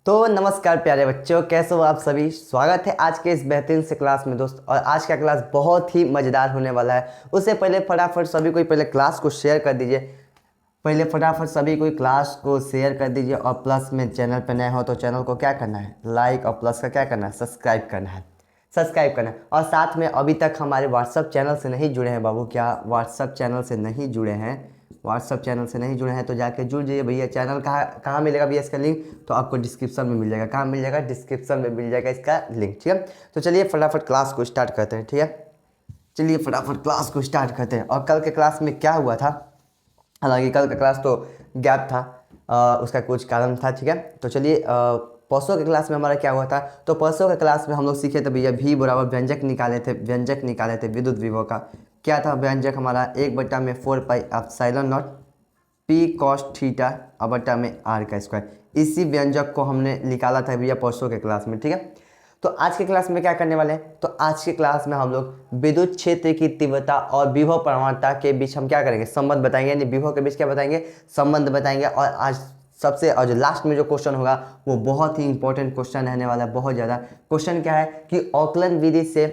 तो नमस्कार प्यारे बच्चों, कैसे हो आप सभी। स्वागत है आज के इस बेहतरीन से क्लास में दोस्त। और आज का क्लास बहुत ही मज़ेदार होने वाला है। उससे पहले फटाफट सभी कोई पहले क्लास को शेयर कर दीजिए। पहले फटाफट सभी कोई क्लास को शेयर कर दीजिए। और प्लस में चैनल पर नए हो तो चैनल को क्या करना है, लाइक, और प्लस का क्या करना है, सब्सक्राइब करना है। सब्सक्राइब करना है। और साथ में अभी तक हमारे व्हाट्सअप चैनल से नहीं जुड़े हैं बाबू, क्या व्हाट्सअप चैनल से नहीं जुड़े हैं? व्हाट्सअप चैनल से नहीं जुड़े हैं तो जाके जुड़ जाइए भैया। चैनल कहाँ कहाँ मिलेगा भैया इसका लिंक? तो आपको डिस्क्रिप्शन में मिल जाएगा। कहाँ मिल जाएगा? डिस्क्रिप्शन में मिल जाएगा इसका लिंक। ठीक है, तो चलिए फटाफट क्लास को स्टार्ट करते हैं। ठीक है, चलिए फटाफट क्लास को स्टार्ट करते हैं। और कल के क्लास में क्या हुआ था, हालांकि कल का क्लास तो गैप था, उसका कुछ कारण था। ठीक है, तो चलिए परसों के क्लास में हमारा क्या हुआ था। तो परसों के क्लास में हम लोग सीखे थे भैया भी बराबर व्यंजक निकाले थे विद्युत विभव का। क्या था व्यंजक हमारा? 1/4 pi epsilon not P cos theta बटा में आर का स्क्वायर। इसी व्यंजक को हमने निकाला था भैया परसों के क्लास में। ठीक है, तो आज के क्लास में क्या करने वाले हैं? तो आज के क्लास में हम लोग विद्युत क्षेत्र की तीव्रता और विभव प्रवणता के बीच हम क्या करेंगे, संबंध बताएंगे। यानी विभव के बीच क्या बताएंगे, संबंध बताएंगे। और आज सबसे और जो लास्ट में जो क्वेश्चन होगा वो बहुत ही इंपॉर्टेंट क्वेश्चन रहने वाला है, बहुत ज़्यादा। क्वेश्चन क्या है कि अवकलन विधि से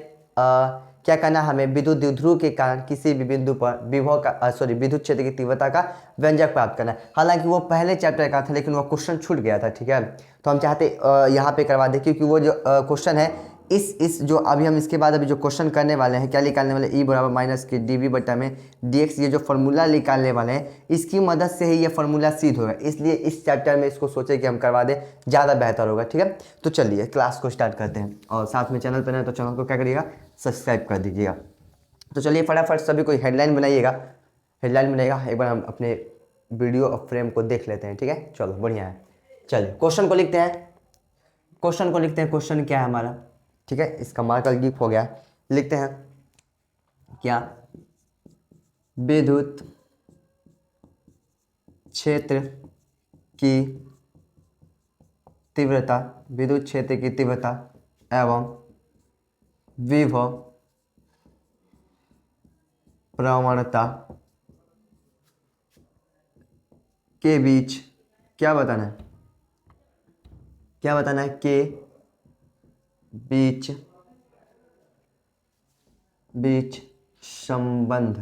क्या करना है हमें, विद्युत द्विध्रुव के कारण किसी भी बिंदु पर विभव का विद्युत क्षेत्र की तीव्रता का व्यंजक प्राप्त करना है। हालांकि वो पहले चैप्टर का था लेकिन वो क्वेश्चन छूट गया था। ठीक है, तो हम चाहते यहाँ पे करवा दें, क्योंकि वो जो क्वेश्चन है इस जो अभी हम इसके बाद अभी जो क्वेश्चन करने वाले हैं, क्या निकालने वाले, ई बराबर माइनस के डी वी बटा में डी एक्स, ये जो फॉर्मूला निकालने वाले हैं इसकी मदद से ही ये फॉर्मूला सिद्ध होगा। इसलिए इस चैप्टर में इसको सोचे कि हम करवा दें, ज़्यादा बेहतर होगा। ठीक है, तो चलिए क्लास को स्टार्ट करते हैं। और साथ में चैनल पर नए तो चैनल को क्या करिएगा, सब्सक्राइब कर दीजिएगा। तो चलिए फटाफट सभी कोई हेडलाइन बनाइएगा। हेडलाइन बनाइएगा, एक बार हम अपने वीडियो और फ्रेम को देख लेते हैं। ठीक है, चलो बढ़िया है। चलिए क्वेश्चन को लिखते हैं। क्वेश्चन क्या है हमारा? ठीक है, इसका मार्कर गिफ हो गया। लिखते हैं क्या, विद्युत क्षेत्र की तीव्रता, विद्युत क्षेत्र की तीव्रता एवं विभव प्रवणता के बीच क्या बताना है, क्या बताना है, के बीच संबंध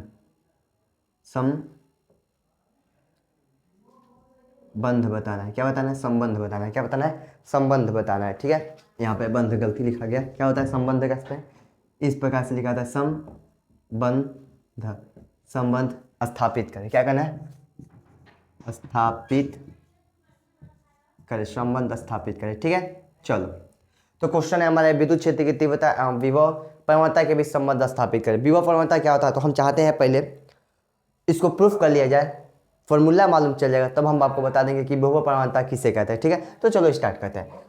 बताना है। क्या बताना है? संबंध बताना है। क्या बताना है? संबंध बताना है। ठीक है, यहाँ पे बंध गलती लिखा गया। क्या होता है संबंध? कैसे इस प्रकार से लिखा था, संबंध स्थापित करें। क्या करना है? स्थापित करें, संबंध स्थापित करें। ठीक है, चलो तो क्वेश्चन है हमारे, विद्युत क्षेत्र की तीव्रता विभव प्रवणता के बीच संबंध स्थापित करें। विभव प्रवणता क्या होता है? तो हम चाहते हैं पहले इसको प्रूफ कर लिया जाए, फॉर्मूला मालूम चल जाएगा, तब हम आपको बता देंगे कि विभव प्रवणता किसे कहते हैं। ठीक है, तो चलो स्टार्ट करते हैं।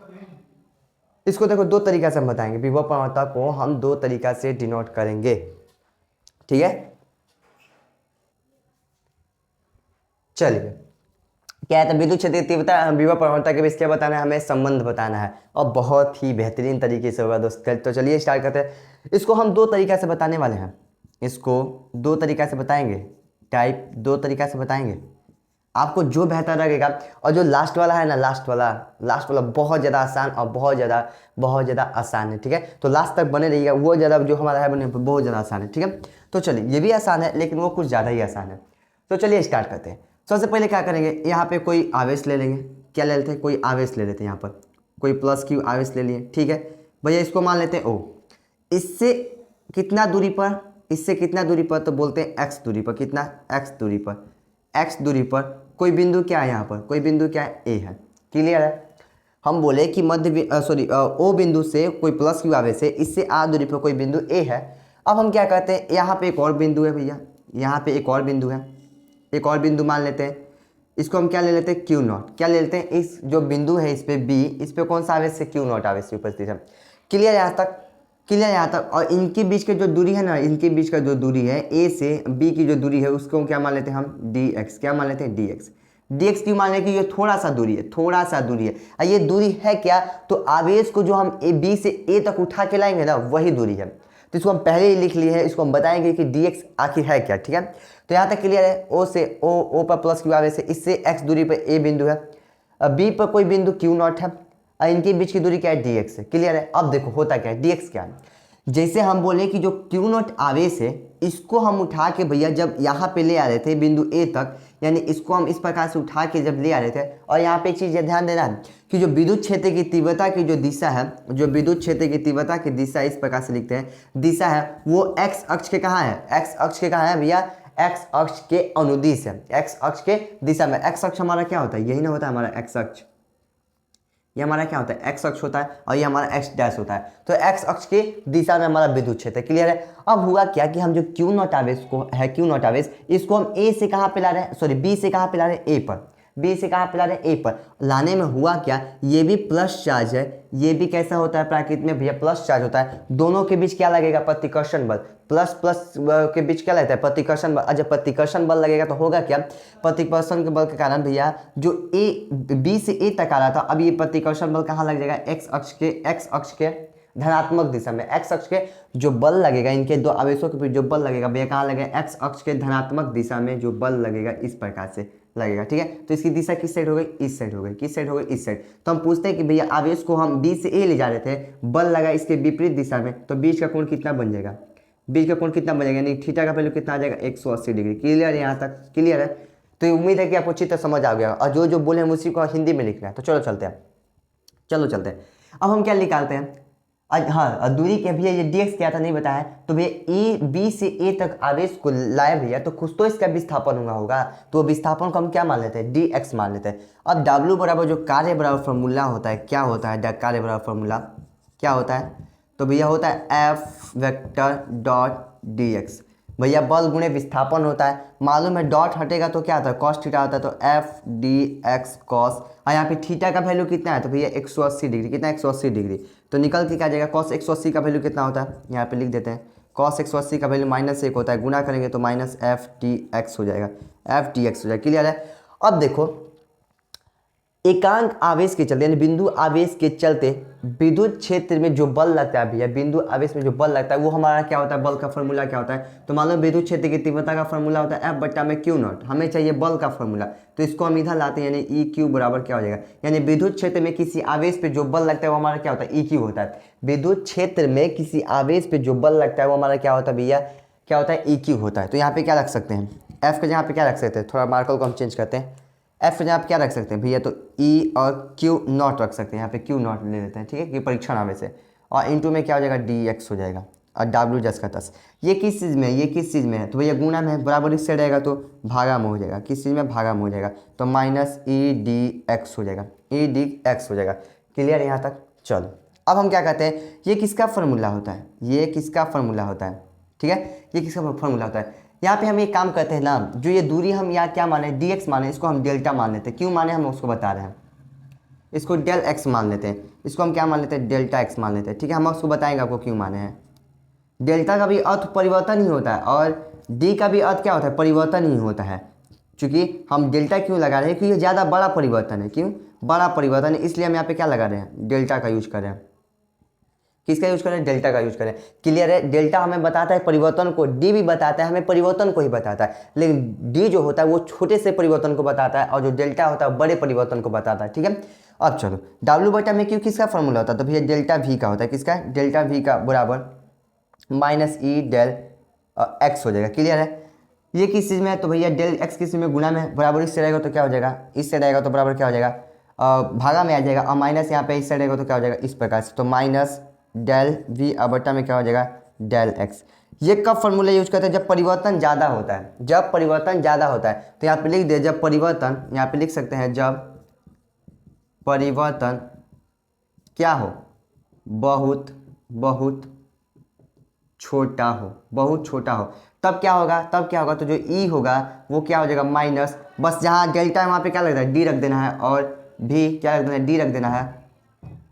इसको देखो, दो तरीका से हम बताएंगे। विभव प्रवणता को हम दो तरीका से डिनोट करेंगे। ठीक है, चलिए क्या है, तो विद्युत क्षेत्र की तीव्रता विभव प्रवणता के बीच क्या बताना है, हमें संबंध बताना है। और बहुत ही बेहतरीन तरीके से होगा दोस्त। तो चलिए स्टार्ट करते हैं। इसको हम दो तरीका से बताने वाले हैं। इसको दो तरीका से बताएंगे, टाइप दो तरीका से बताएंगे, आपको जो बेहतर लगेगा। और जो लास्ट वाला है ना, लास्ट वाला बहुत ज़्यादा आसान और बहुत ज़्यादा आसान है। ठीक है, तो लास्ट तक बने रहिएगा। वो ज़्यादा जो हमारा है बने बहुत ज़्यादा आसान है। ठीक है, तो चलिए ये भी आसान है लेकिन वो कुछ ज़्यादा ही आसान है। तो चलिए स्टार्ट करते हैं। सबसे पहले क्या करेंगे, यहाँ पे कोई आवेश ले लेंगे। क्या ले लेते हैं? कोई आवेश ले लेते हैं। यहाँ पर कोई प्लस क्यू आवेश ले लिए। ठीक है भैया, इसको मान लेते हैं ओ। इससे कितना दूरी पर, इससे कितना दूरी पर, तो बोलते हैं एक्स दूरी पर। कितना? एक्स दूरी पर। एक्स दूरी पर कोई बिंदु क्या है, यहाँ पर कोई बिंदु क्या है, ए है। क्लियर है? हम बोले कि ओ बिंदु से कोई प्लस क्यू आवेश है, इससे आर दूरी पर कोई बिंदु ए है। अब हम क्या कहते हैं, यहाँ पे एक और बिंदु है भैया, यहाँ पे एक और बिंदु है, एक और बिंदु मान लेते हैं। इसको हम क्या ले लेते हैं, क्यू नॉट। क्या ले लेते हैं, इस जो बिंदु है इस पे बी, इस पे कौन सा आवेश है, क्यू नॉट आवेश उपस्थित है। क्लियर यहाँ तक? क्लियर यहाँ तक? और इनके बीच की जो दूरी है ना, इनके बीच का जो दूरी है ए से बी की जो दूरी है उसको क्या मान लेते हैं हम, डी एक्स। क्या मान लेते हैं, डी एक्स। डी एक्स क्यों मान लें कि ये थोड़ा सा दूरी है, थोड़ा सा दूरी है। और ये दूरी है क्या, तो आवेश को जो हम ए बी से ए तक उठा के लाएंगे ना, वही दूरी है। तो इसको हम पहले ही लिख लिए हैं, इसको हम बताएंगे कि डी एक्स आखिर है क्या। ठीक है, तो यहाँ तक क्लियर है। ओ से ओ पर प्लस क्यू आवेश है, इससे एक्स दूरी पर ए बिंदु है, बी पर कोई बिंदु क्यू नॉट है, और इनके बीच की दूरी क्या है, dx है। क्लियर है। अब देखो होता क्या है, dx क्या है, जैसे हम बोले कि जो क्यू नॉट आवेश है इसको हम उठा के भैया जब यहाँ पे ले आ रहे थे बिंदु ए तक, यानी इसको हम इस प्रकार से उठा के जब ले आ रहे थे, और यहाँ पे एक चीज़ ध्यान देना है कि जो विद्युत क्षेत्र की तीव्रता की जो दिशा है, जो विद्युत क्षेत्र की तीव्रता की दिशा इस प्रकार से लिखते हैं, दिशा है वो एक्स अक्ष के कहाँ है, एक्स अक्ष के कहाँ है भैया, एक्स अक्ष के अनुदिश है, एक्स अक्ष के दिशा में। एक्स अक्ष हमारा क्या होता है, यही ना होता है हमारा एक्स अक्ष, ये हमारा क्या होता है, एक्स अक्ष होता है, और ये हमारा एक्स डैश होता है। तो एक्स अक्ष की दिशा में हमारा विद्युत क्षेत्र। क्लियर है। अब हुआ क्या कि हम जो क्यू नॉट आवेश को है, क्यू नॉट आवेश इसको हम ए से कहाँ पे ला रहे हैं, सॉरी बी से कहाँ पे ला रहे हैं, ए पर, बी से कहाँ पे ला रहे हैं, ए पर। लाने में हुआ क्या, ये भी प्लस चार्ज है, ये भी कैसा होता है प्रकृति में भैया, प्लस चार्ज होता है। दोनों के बीच क्या लगेगा, प्रतिकर्षण बल। प्लस प्लस के बीच क्या लगता है, प्रतिकर्षण बल। जब प्रतिकर्षण बल लगेगा तो होगा क्या, प्रतिकर्षण के बल के कारण भैया जो ए बी से ए तक आ रहा था, अब ये प्रतिकर्षण बल कहाँ लग जाएगा, एक्स अक्ष के धनात्मक दिशा में। एक्स अक्ष के जो बल लगेगा, इनके दो आवेशों के बीच जो बल लगेगा भैया कहाँ लगेगा, एक्स अक्ष के धनात्मक दिशा में जो बल लगेगा इस प्रकार से लगेगा। ठीक है। तो इसकी दिशा किस साइड हो गई, इस साइड हो गई। किस साइड हो गई, इस साइड। तो हम पूछते हैं कि भैया आवेश को हम बी से ए ले जा रहे थे, बल लगा इसके विपरीत दिशा में, तो बीच का कोण कितना बन जाएगा, बीच का कोण कितना बन जाएगा, यानी थीटा का वैल्यू कितना आ जाएगा, 180 डिग्री। क्लियर है, यहाँ तक क्लियर है। तो उम्मीद है कि आपको अच्छी तरह समझ आ गया, और जो जो बोले हम उसी को हिंदी में लिखना है। तो चलो चलते हैं, चलो चलते हैं। अब हम क्या निकालते हैं, हाँ दूरी के भैया ये dx क्या था नहीं बताया, तो भैया ए बी से ए तक आवेश को लाए भैया, तो कुछ तो इसका विस्थापन होगा, तो विस्थापन को हम क्या मान लेते हैं, dx मान लेते हैं। अब w बराबर जो कार्य बराबर फॉर्मूला होता है, क्या होता है कार्य बराबर फॉर्मूला क्या होता है, तो भैया होता है f वेक्टर डॉट dx। भैया बल गुणे विस्थापन होता है, मालूम है डॉट हटेगा तो क्या आता है, कॉस थीटा होता है, तो एफ डी एक्स कॉस, और यहाँ पे थीटा का वैल्यू कितना है, तो भैया 180 डिग्री। कितना, 180 डिग्री। तो निकल के क्या जाएगा, कॉस 180 का वैल्यू कितना होता है, यहाँ पे लिख देते हैं, कॉस 180 का वैल्यू -1 होता है, गुना करेंगे तो माइनस एफ टी एक्स हो जाएगा, एफ टी एक्स हो जाएगा। क्लियर है। अब देखो एकांक आवेश के चलते यानी बिंदु आवेश के चलते विद्युत क्षेत्र में जो बल लगता है भैया, बिंदु आवेश में जो बल लगता है वो हमारा क्या होता है, बल का फॉर्मूला क्या होता है, तो मान लो विद्युत क्षेत्र की तीव्रता का फॉर्मूला होता है F/Q0। हमें चाहिए बल का फॉर्मूला, तो इसको हम इधर लाते हैं, यानी EQ बराबर क्या हो जाएगा, यानी विद्युत क्षेत्र में किसी आवेश पे जो बल लगता है वो हमारा क्या होता है, EQ होता है। विद्युत क्षेत्र में किसी आवेश पे जो बल लगता है वो हमारा क्या होता है भैया, क्या होता है, EQ होता है। तो यहाँ पे क्या रख सकते हैं, F के यहाँ पे क्या रख सकते हैं, थोड़ा मार्कर को हम चेंज करते हैं, एफ जहाँ आप क्या रख सकते हैं भैया, तो ई और क्यू नॉट रख सकते हैं, यहाँ पे क्यू नॉट ले लेते हैं। ठीक है, कि परीक्षण आवेश है, और इनटू में क्या हो जाएगा, डी एक्स हो जाएगा, और डब्ल्यू जस का तस। ये किस चीज़ में है, ये किस चीज़ में है, तो भैया गुणा में है, बराबर इससे रहेगा तो भागा में हो जाएगा, किस चीज़ में, भागा में हो जाएगा, तो माइनस ई डी एक्स हो जाएगा, ई डी एक्स हो जाएगा। क्लियर यहाँ तक। चलो अब हम क्या कहते हैं, ये किसका फॉर्मूला होता है, ये किसका फॉर्मूला होता है, ठीक है, ये किसका फॉर्मूला होता है। यहाँ पे हम एक काम करते हैं ना, जो ये दूरी हम यहाँ क्या माने, dx माने, इसको हम डेल्टा मान लेते हैं। क्यों माने हम उसको बता रहे हैं, इसको डेल x मान लेते हैं, इसको हम क्या मान लेते हैं, डेल्टा x मान लेते हैं। ठीक है, हम उसको बताएंगे आपको क्यों माने हैं। डेल्टा का भी अर्थ परिवर्तन ही होता है, और d का भी अर्थ क्या होता है, परिवर्तन ही होता है। चूँकि हम डेल्टा क्यों लगा रहे हैं, क्योंकि ये ज़्यादा बड़ा परिवर्तन है, क्यों बड़ा परिवर्तन है, इसलिए हम यहाँ पे क्या लगा रहे हैं, डेल्टा का यूज कर रहे हैं। किसका यूज करें, डेल्टा का यूज करें। क्लियर है। डेल्टा हमें बताता है परिवर्तन को, डी भी बताता है हमें परिवर्तन को ही बताता है, लेकिन डी जो होता है वो छोटे से परिवर्तन को बताता है, और जो डेल्टा होता है बड़े परिवर्तन को बताता है। ठीक है। अब चलो डब्ल्यू बटा में क्यों किसका फॉर्मूला होता है, तो भैया डेल्टा वी का होता है, किसका, डेल्टा वी का बराबर माइनस ई डेल एक्स हो जाएगा। क्लियर है। ये किस चीज़ में है, तो भैया डेल एक्स किस चीज़ में, गुना में, बराबर इससे रहेगा तो क्या हो जाएगा, इससे रहेगा तो बराबर क्या हो जाएगा, भागा में आ जाएगा, और माइनस यहाँ पे इससे रहेगा तो क्या हो जाएगा, इस प्रकार से, तो माइनस डेल वी बटा में क्या हो जाएगा, डेल एक्स। ये कब फॉर्मूला यूज करते हैं, जब परिवर्तन ज़्यादा होता है, जब परिवर्तन ज़्यादा होता है। तो यहाँ पे लिख दे, जब परिवर्तन, यहाँ पे लिख सकते हैं, जब परिवर्तन क्या हो, बहुत बहुत छोटा हो, बहुत छोटा हो, तब क्या होगा, तब क्या होगा, तो जो ई होगा वो क्या हो जाएगा, माइनस, बस जहाँ डेल्टा है वहाँ पे क्या लगता है, डी रख देना है, और भी क्या रख देना है, डी रख देना है,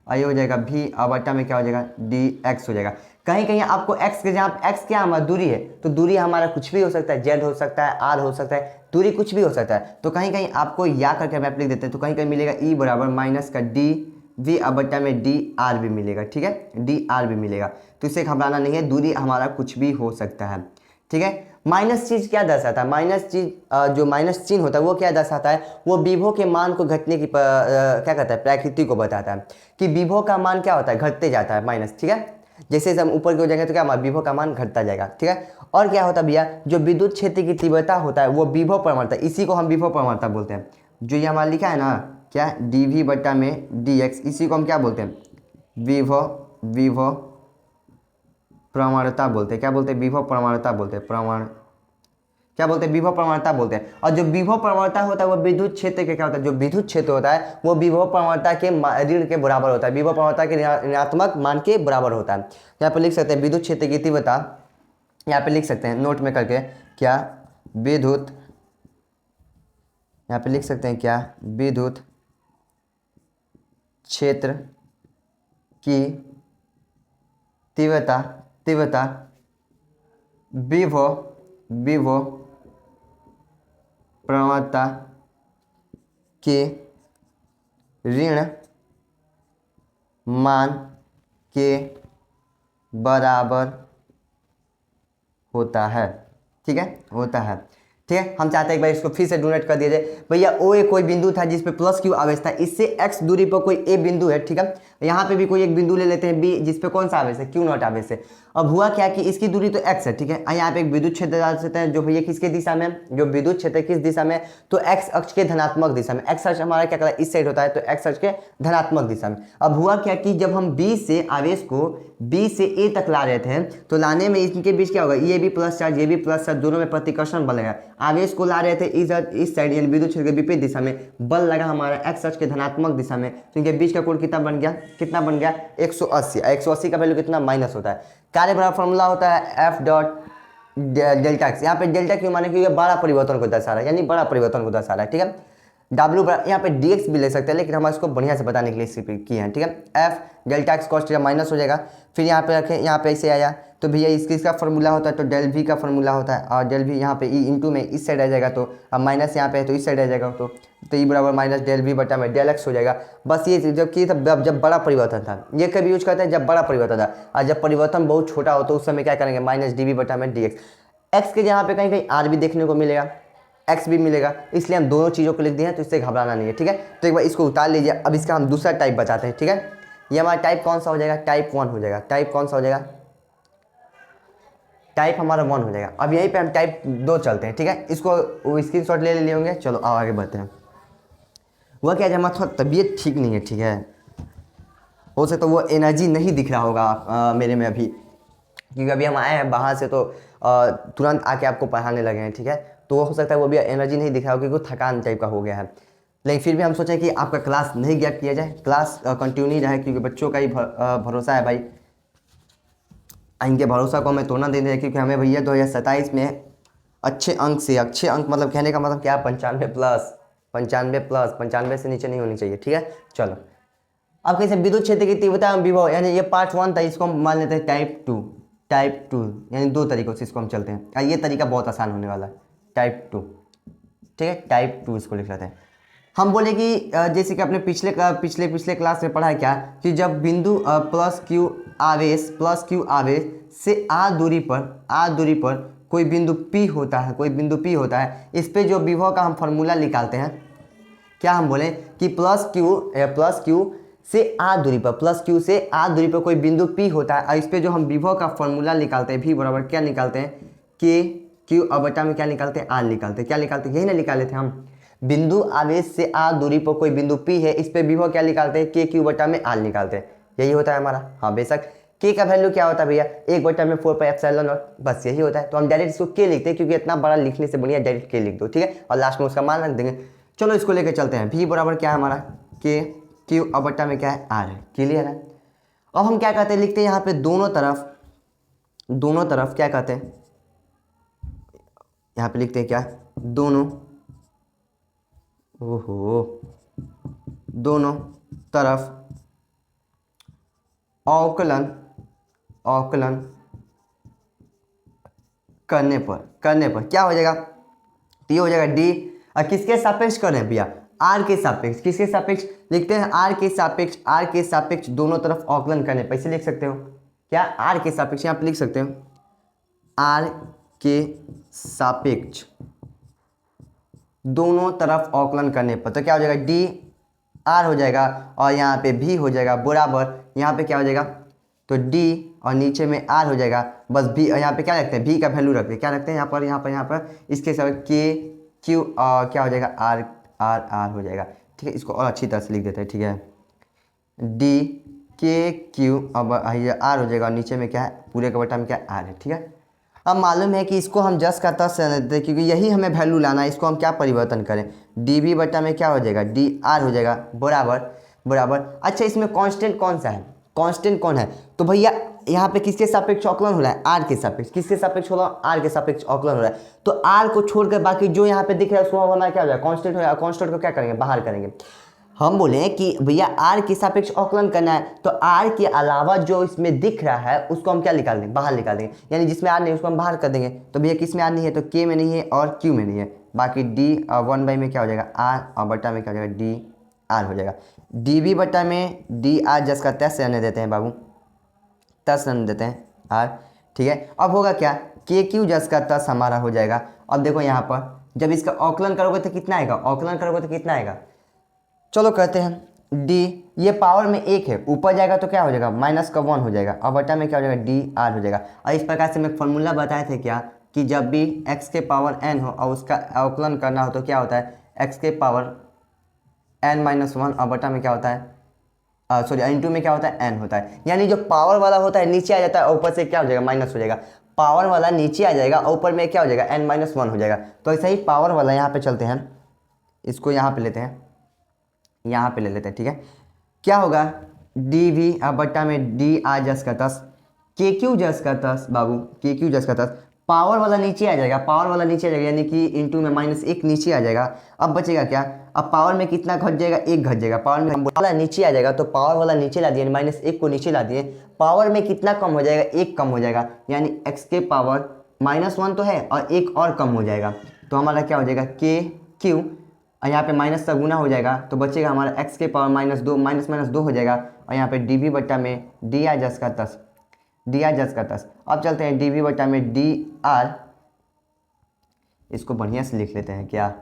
और ये हो जाएगा भी बटा में क्या हो जाएगा, डी एक्स हो जाएगा। कहीं कहीं आपको x के जहाँ x क्या हमारा दूरी है, तो दूरी हमारा कुछ भी हो सकता है, z हो सकता है, r हो सकता है, दूरी कुछ भी हो सकता है। तो कहीं कहीं आपको या करके मैप लिख देते हैं, तो कहीं कहीं मिलेगा e बराबर माइनस का डी वी बटा में डी आर भी मिलेगा। ठीक है, डी आर भी मिलेगा, तो इससे घबराना नहीं है, दूरी हमारा कुछ भी हो सकता है। ठीक है। माइनस चीज क्या दर्शाता है, माइनस चीज जो माइनस चिन्ह होता है वो क्या दर्शाता है, वो विभव के मान को घटने की क्या कहता है, प्रकृति को बताता है कि विभव का मान क्या होता है, घटते जाता है माइनस, ठीक है। जैसे हम ऊपर की ओर जाएंगे तो क्या विभव का मान घटता जाएगा, ठीक है। और क्या होता है भैया, जो विद्युत क्षेत्र की तीव्रता होता है वो विभव प्रवणता, इसी को हम विभव प्रवणता बोलते हैं। जो ये हमारा लिखा है ना क्या, dv बटा में dx, इसी को हम क्या बोलते हैं, विभव प्रवणता बोलते हैं। क्या बोलते हैं, विभव प्रवणता बोलते हैं, क्या बोलते हैं, विभव प्रवणता बोलते हैं। और जो विभव प्रवणता होता है वो विद्युत क्षेत्र के क्या होता है, जो विद्युत क्षेत्र होता है वो विभव प्रवणता के ऋण के बराबर होता है, विभव प्रवणता के ऋणात्मक मान के बराबर होता है। यहाँ पे लिख सकते हैं विद्युत क्षेत्र की तीव्रता, यहाँ पे लिख सकते हैं नोट में करके, क्या विद्युत, यहाँ पे लिख सकते हैं क्या, विद्युत क्षेत्र की तीव्रता विभव प्रवणता के ऋण मान के बराबर होता है, ठीक है, होता है, ठीक है। हम चाहते हैं एक बार इसको फिर से डोनेट कर दिया जाए। भैया ओ ए कोई बिंदु था जिस पे प्लस क्यू आवेश था, इससे एक्स दूरी पर कोई ए बिंदु है, ठीक है। यहाँ पे भी कोई एक बिंदु ले लेते हैं बी, जिस पे कौन सा आवेश है, क्यू नॉट आवेश है। अब हुआ क्या कि इसकी दूरी तो एक्स है, ठीक है। यहाँ पे एक विद्युत क्षेत्र डाल सकते हैं जो भैया किसके दिशा में, जो विद्युत क्षेत्र किस दिशा में, तो एक्स अक्ष के धनात्मक दिशा में। एक्स अक्ष हमारा क्या कहता है, इस साइड होता है, तो एक्स अक्ष के धनात्मक दिशा में। अब हुआ क्या कि जब हम बी से आवेश को बी से ए तक ला रहे थे तो लाने में इनके बीच क्या होगा, ये भी प्लस चार्ज ये भी प्लस चार्ज, दोनों में प्रतिकर्षण बल लगा। आवेश को ला रहे थे इस साइड यानी विद्युत क्षेत्र के विपरीत दिशा में, बल लगा हमारा एक्स अक्ष के धनात्मक दिशा में, तो इनके बीच का कोण कितना बन गया, 180। 180 का वैल्यू कितना, माइनस होता है। कार्य बराबर फॉर्मूला होता है एफ डॉट डेल्टा एक्स। यहाँ पे डेल्टा क्यों माने, क्योंकि बड़ा परिवर्तन को दर्शा रहा है, यानी बड़ा परिवर्तन को दर्शा रहा है, ठीक है। डब्ल्यू यहाँ पे dx भी ले सकते हैं, लेकिन हम इसको बढ़िया से बताने के लिए किए हैं, ठीक है। F delta x cos theta minus हो जाएगा, फिर यहाँ पे रखें, यहाँ पे ऐसे आया तो भैया इसका फॉर्मूला होता है, तो डेल वी का फॉर्मूला होता है, और डेल वी यहाँ पे ई इंटू में इस साइड आ जाएगा, तो अब माइनस यहाँ पे है तो इस साइड आ जाएगा, तो ई बराबर माइनस डेल वी बटा में डेल एक्स हो जाएगा। बस ये जबकि जब बड़ा परिवर्तन था, ये कभी यूज करते हैं जब बड़ा परिवर्तन था, और जब परिवर्तन बहुत छोटा हो तो उस समय क्या करेंगे, माइनस डी वी बटा में डी एक्स। एक्स के यहाँ पे कहीं कहीं आर भी देखने को मिलेगा, एक्स भी मिलेगा, इसलिए हम दोनों चीज़ों को लिख दिए हैं, तो इससे घबराना नहीं है, ठीक है। तो एक बार इसको उतार लीजिए। अब इसका हम दूसरा टाइप बताते हैं, ठीक है। ये हमारा टाइप कौन सा हो जाएगा, टाइप 1 हो जाएगा। टाइप कौन सा हो जाएगा, टाइप हमारा 1 हो जाएगा। अब यहीं पे हम टाइप 2 चलते हैं, ठीक है। इसको स्क्रीनशॉट ले लिए होंगे, चलो आओ आगे बढ़ते हैं। वह क्या, हमारा थोड़ा तबीयत ठीक नहीं है, ठीक है, हो सकता तो वो एनर्जी नहीं दिख रहा होगा मेरे में अभी, क्योंकि अभी हम आए हैं बाहर से, तो तुरंत आके आपको पढ़ाने लगे हैं, ठीक है। तो हो सकता है वो भी एनर्जी नहीं दिख रहा हो, क्योंकि वो थकान टाइप का हो गया है। लेकिन फिर भी हम सोचें कि आपका क्लास नहीं गैप किया जाए, क्लास कंटिन्यू रहे, क्योंकि बच्चों का ही भरोसा है भाई। इनके भरोसा को हमें तोड़ना देना है, क्योंकि हमें भैया 2027 में अच्छे अंक मतलब कहने का मतलब क्या, 95 प्लस, 95 से नीचे नहीं होनी चाहिए, ठीक है। चलो अब कैसे, विद्युत क्षेत्र की तीव्रता विभव, यानी ये पार्ट 1 था, इसको हम मान लेते हैं टाइप 2 यानी 2 तरीकों से इसको हम चलते हैं। ये तरीका बहुत आसान होने वाला है, टाइप 2, ठीक है। टाइप 2 इसको लिख लेते हैं। हम बोले कि जैसे कि आपने पिछले क्लास में पढ़ा है क्या, कि जब बिंदु प्लस क्यू आवेश से आर दूरी पर कोई बिंदु P होता है, इस पे जो विभव का हम फार्मूला निकालते हैं, क्या हम बोले कि प्लस क्यू से आर दूरी पर कोई बिंदु P होता है, और इस पे जो हम विभव का फॉर्मूला निकालते हैं, V बराबर क्या निकालते हैं, के क्यू अब बटा में क्या निकालते हैं, आर निकालते हैं। क्या निकालते हैं, यही ना निकाले थे हम, बिंदु आवेश से आर दूरी पर कोई बिंदु P है, इस पे विभव क्या निकालते हैं, के क्यू बटा में आर निकालते हैं, यही होता है हमारा। हाँ बेशक, के का वैल्यू क्या होता है भैया, 1/में 4 पाई एप्सिलॉन नॉट, बस यही होता है। तो हम डायरेक्ट इसको के लिखते हैं, क्योंकि इतना बड़ा लिखने से बढ़िया डायरेक्ट के लिख दो, ठीक है, और लास्ट में उसका मान रख देंगे। चलो इसको लेकर चलते हैं। V बराबर क्या है हमारा, के क्यू अब बटा में क्या है, आर है, क्लियर है। अब हम क्या कहते हैं, लिखते हैं यहाँ पे दोनों तरफ क्या कहते हैं, यहाँ पे लिखते हैं क्या, दोनों तरफ अवकलन करने पर क्या हो जाएगा, ये हो जाएगा डी, और किसके सापेक्ष कर रहे हैं भैया, आर के सापेक्ष। किसके सापेक्ष लिखते हैं, आर के सापेक्ष दोनों तरफ अवकलन करने पर, इसे लिख सकते हो क्या, आर के सापेक्ष, यहाँ पे लिख सकते हो आर के सापेक्ष दोनों तरफ अवकलन करने पर तो क्या हो जाएगा, डी आर हो जाएगा और यहाँ पे भी हो जाएगा बराबर, यहाँ पे क्या हो जाएगा, तो डी और नीचे में आर हो जाएगा, बस भी यहाँ पे क्या रखते हैं, भी का वैल्यू रखते हैं, क्या रखते हैं यहाँ पर इसके हिसाब से के क्यू क्या हो जाएगा, आर आर आर हो जाएगा। ठीक है, इसको और अच्छी तरह से लिख देते हैं। ठीक है, डी के क्यू अब ये आर हो जाएगा और नीचे में क्या है, पूरे का बटा में क्या आर है। ठीक है, अब मालूम है कि इसको हम जस का तस रहने देते हैं क्योंकि यही हमें वैल्यू लाना है। इसको हम क्या परिवर्तन करें, डी बी बटा में क्या हो जाएगा, डी आर हो जाएगा बराबर बराबर। अच्छा, इसमें कांस्टेंट कौन सा है, कांस्टेंट कौन है, तो भैया यहाँ पे किसके सापेक्ष अवकलन हो रहा है, आर के सापेक्ष। किसके सापेक्ष हो रहा है, आर के सापेक्ष अवकलन हो रहा है। तो आर को छोड़कर बाकी जो यहाँ पे दिख रहा है उसको हमारा क्या हो जाएगा, कांस्टेंट हो जाएगा। कांस्टेंट को क्या करेंगे, बाहर करेंगे। हम बोले कि भैया आर के सापेक्ष अवकलन करना है तो आर के अलावा जो इसमें दिख रहा है उसको हम क्या निकाल देंगे, बाहर निकाल देंगे। यानी जिसमें आर नहीं उसको हम बाहर कर देंगे। तो भैया किस में आर नहीं है, तो के में नहीं है और क्यू में नहीं है। बाकी डी 1/, में क्या हो जाएगा, आर और बटा में क्या हो जाएगा, डी आर हो जाएगा। डी बी बटा में डी आर जस का तस रहने देते हैं बाबू, तस रहने देते हैं आर। ठीक है, अब होगा क्या, के क्यू जस का तस हमारा हो जाएगा। अब देखो यहाँ पर जब इसका अवकलन करोगे तो कितना आएगा, अवकलन करोगे तो कितना आएगा, चलो करते हैं। डी ये पावर में एक है, ऊपर जाएगा तो क्या हो जाएगा, माइनस का 1 हो जाएगा और बटा में क्या हो जाएगा, डी आर हो जाएगा। और इस प्रकार से मैं फॉर्मूला बताए थे क्या, कि जब भी x के पावर n हो और उसका अवकलन करना हो तो क्या होता है, x के पावर n-1 और बटा में क्या होता है, सॉरी इनटू में क्या होता है, n होता है। यानी जो पावर वाला होता है नीचे आ जाता है और ऊपर से क्या हो जाएगा, माइनस हो जाएगा। पावर वाला नीचे आ जाएगा और ऊपर में क्या हो जाएगा, n-1 हो जाएगा। तो ऐसा ही पावर वाला यहाँ पे चलते हैं, इसको यहाँ पे लेते हैं, यहाँ पे ले लेते हैं। ठीक है, क्या होगा, डी वी अब बट्टा में डी आर जस का तस, के क्यू जस का तस बाबू, के क्यू जस का तस। पावर वाला नीचे आ जाएगा, पावर वाला नीचे आ जाएगा यानी कि इंटू में -1 नीचे आ जाएगा। अब बचेगा क्या, अब पावर में कितना घट जाएगा, 1 घट जाएगा। पावर में वाला नीचे आ जाएगा तो पावर वाला नीचे ला दिए, -1 को नीचे ला दिए। पावर में कितना कम हो जाएगा, 1 कम हो जाएगा। यानी x के पावर -1 तो है और 1 और कम हो जाएगा। तो हमारा क्या हो जाएगा, के क्यू और यहाँ पे माइनस का गुना हो जाएगा तो बचेगा हमारा x के पावर -2 -2 हो जाएगा। और यहाँ पे डी वी बट्टा में डी आर जस का तस, डी आर जस का तस। अब चलते हैं डी वी बट्टा में डी आर, इसको बढ़िया से लिख लेते हैं क्या,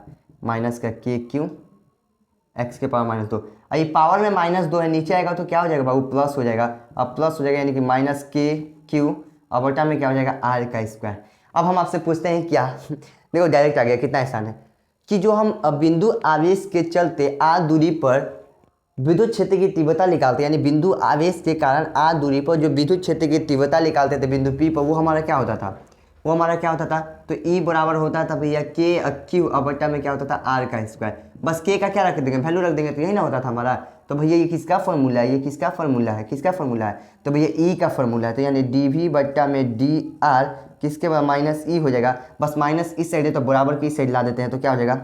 माइनस का के क्यू x के पावर -2। और ये पावर में -2 है, नीचे आएगा तो क्या हो जाएगा बाबू, प्लस हो जाएगा। अब प्लस हो जाएगा यानी कि माइनस के क्यू और बटा में क्या हो जाएगा, आर का स्क्वायर। अब हम आपसे पूछते हैं क्या देखो डायरेक्ट आ गया, कितना आसान है कि जो हम बिंदु आवेश के चलते r दूरी पर विद्युत क्षेत्र की तीव्रता निकालते हैं, यानी बिंदु आवेश के कारण r दूरी पर जो विद्युत क्षेत्र की तीव्रता निकालते थे बिंदु P पर, वो हमारा क्या होता था, वो हमारा क्या होता था, तो E बराबर होता था भैया के क्यू और बट्टा में क्या होता था, आर का स्क्वायर। बस के का क्या रख देंगे, वैल्यू रख देंगे तो यही ना होता था हमारा। तो भैया ये किसका फॉर्मूला है, ये किसका फॉर्मूला है, किसका फॉर्मूला है, तो भैया E का फॉर्मूला है। तो यानी डी वी बट्टा में डी आर किसके बाद -E हो जाएगा। बस माइनस इस साइड है तो बराबर की इस साइड ला देते हैं तो क्या हो जाएगा,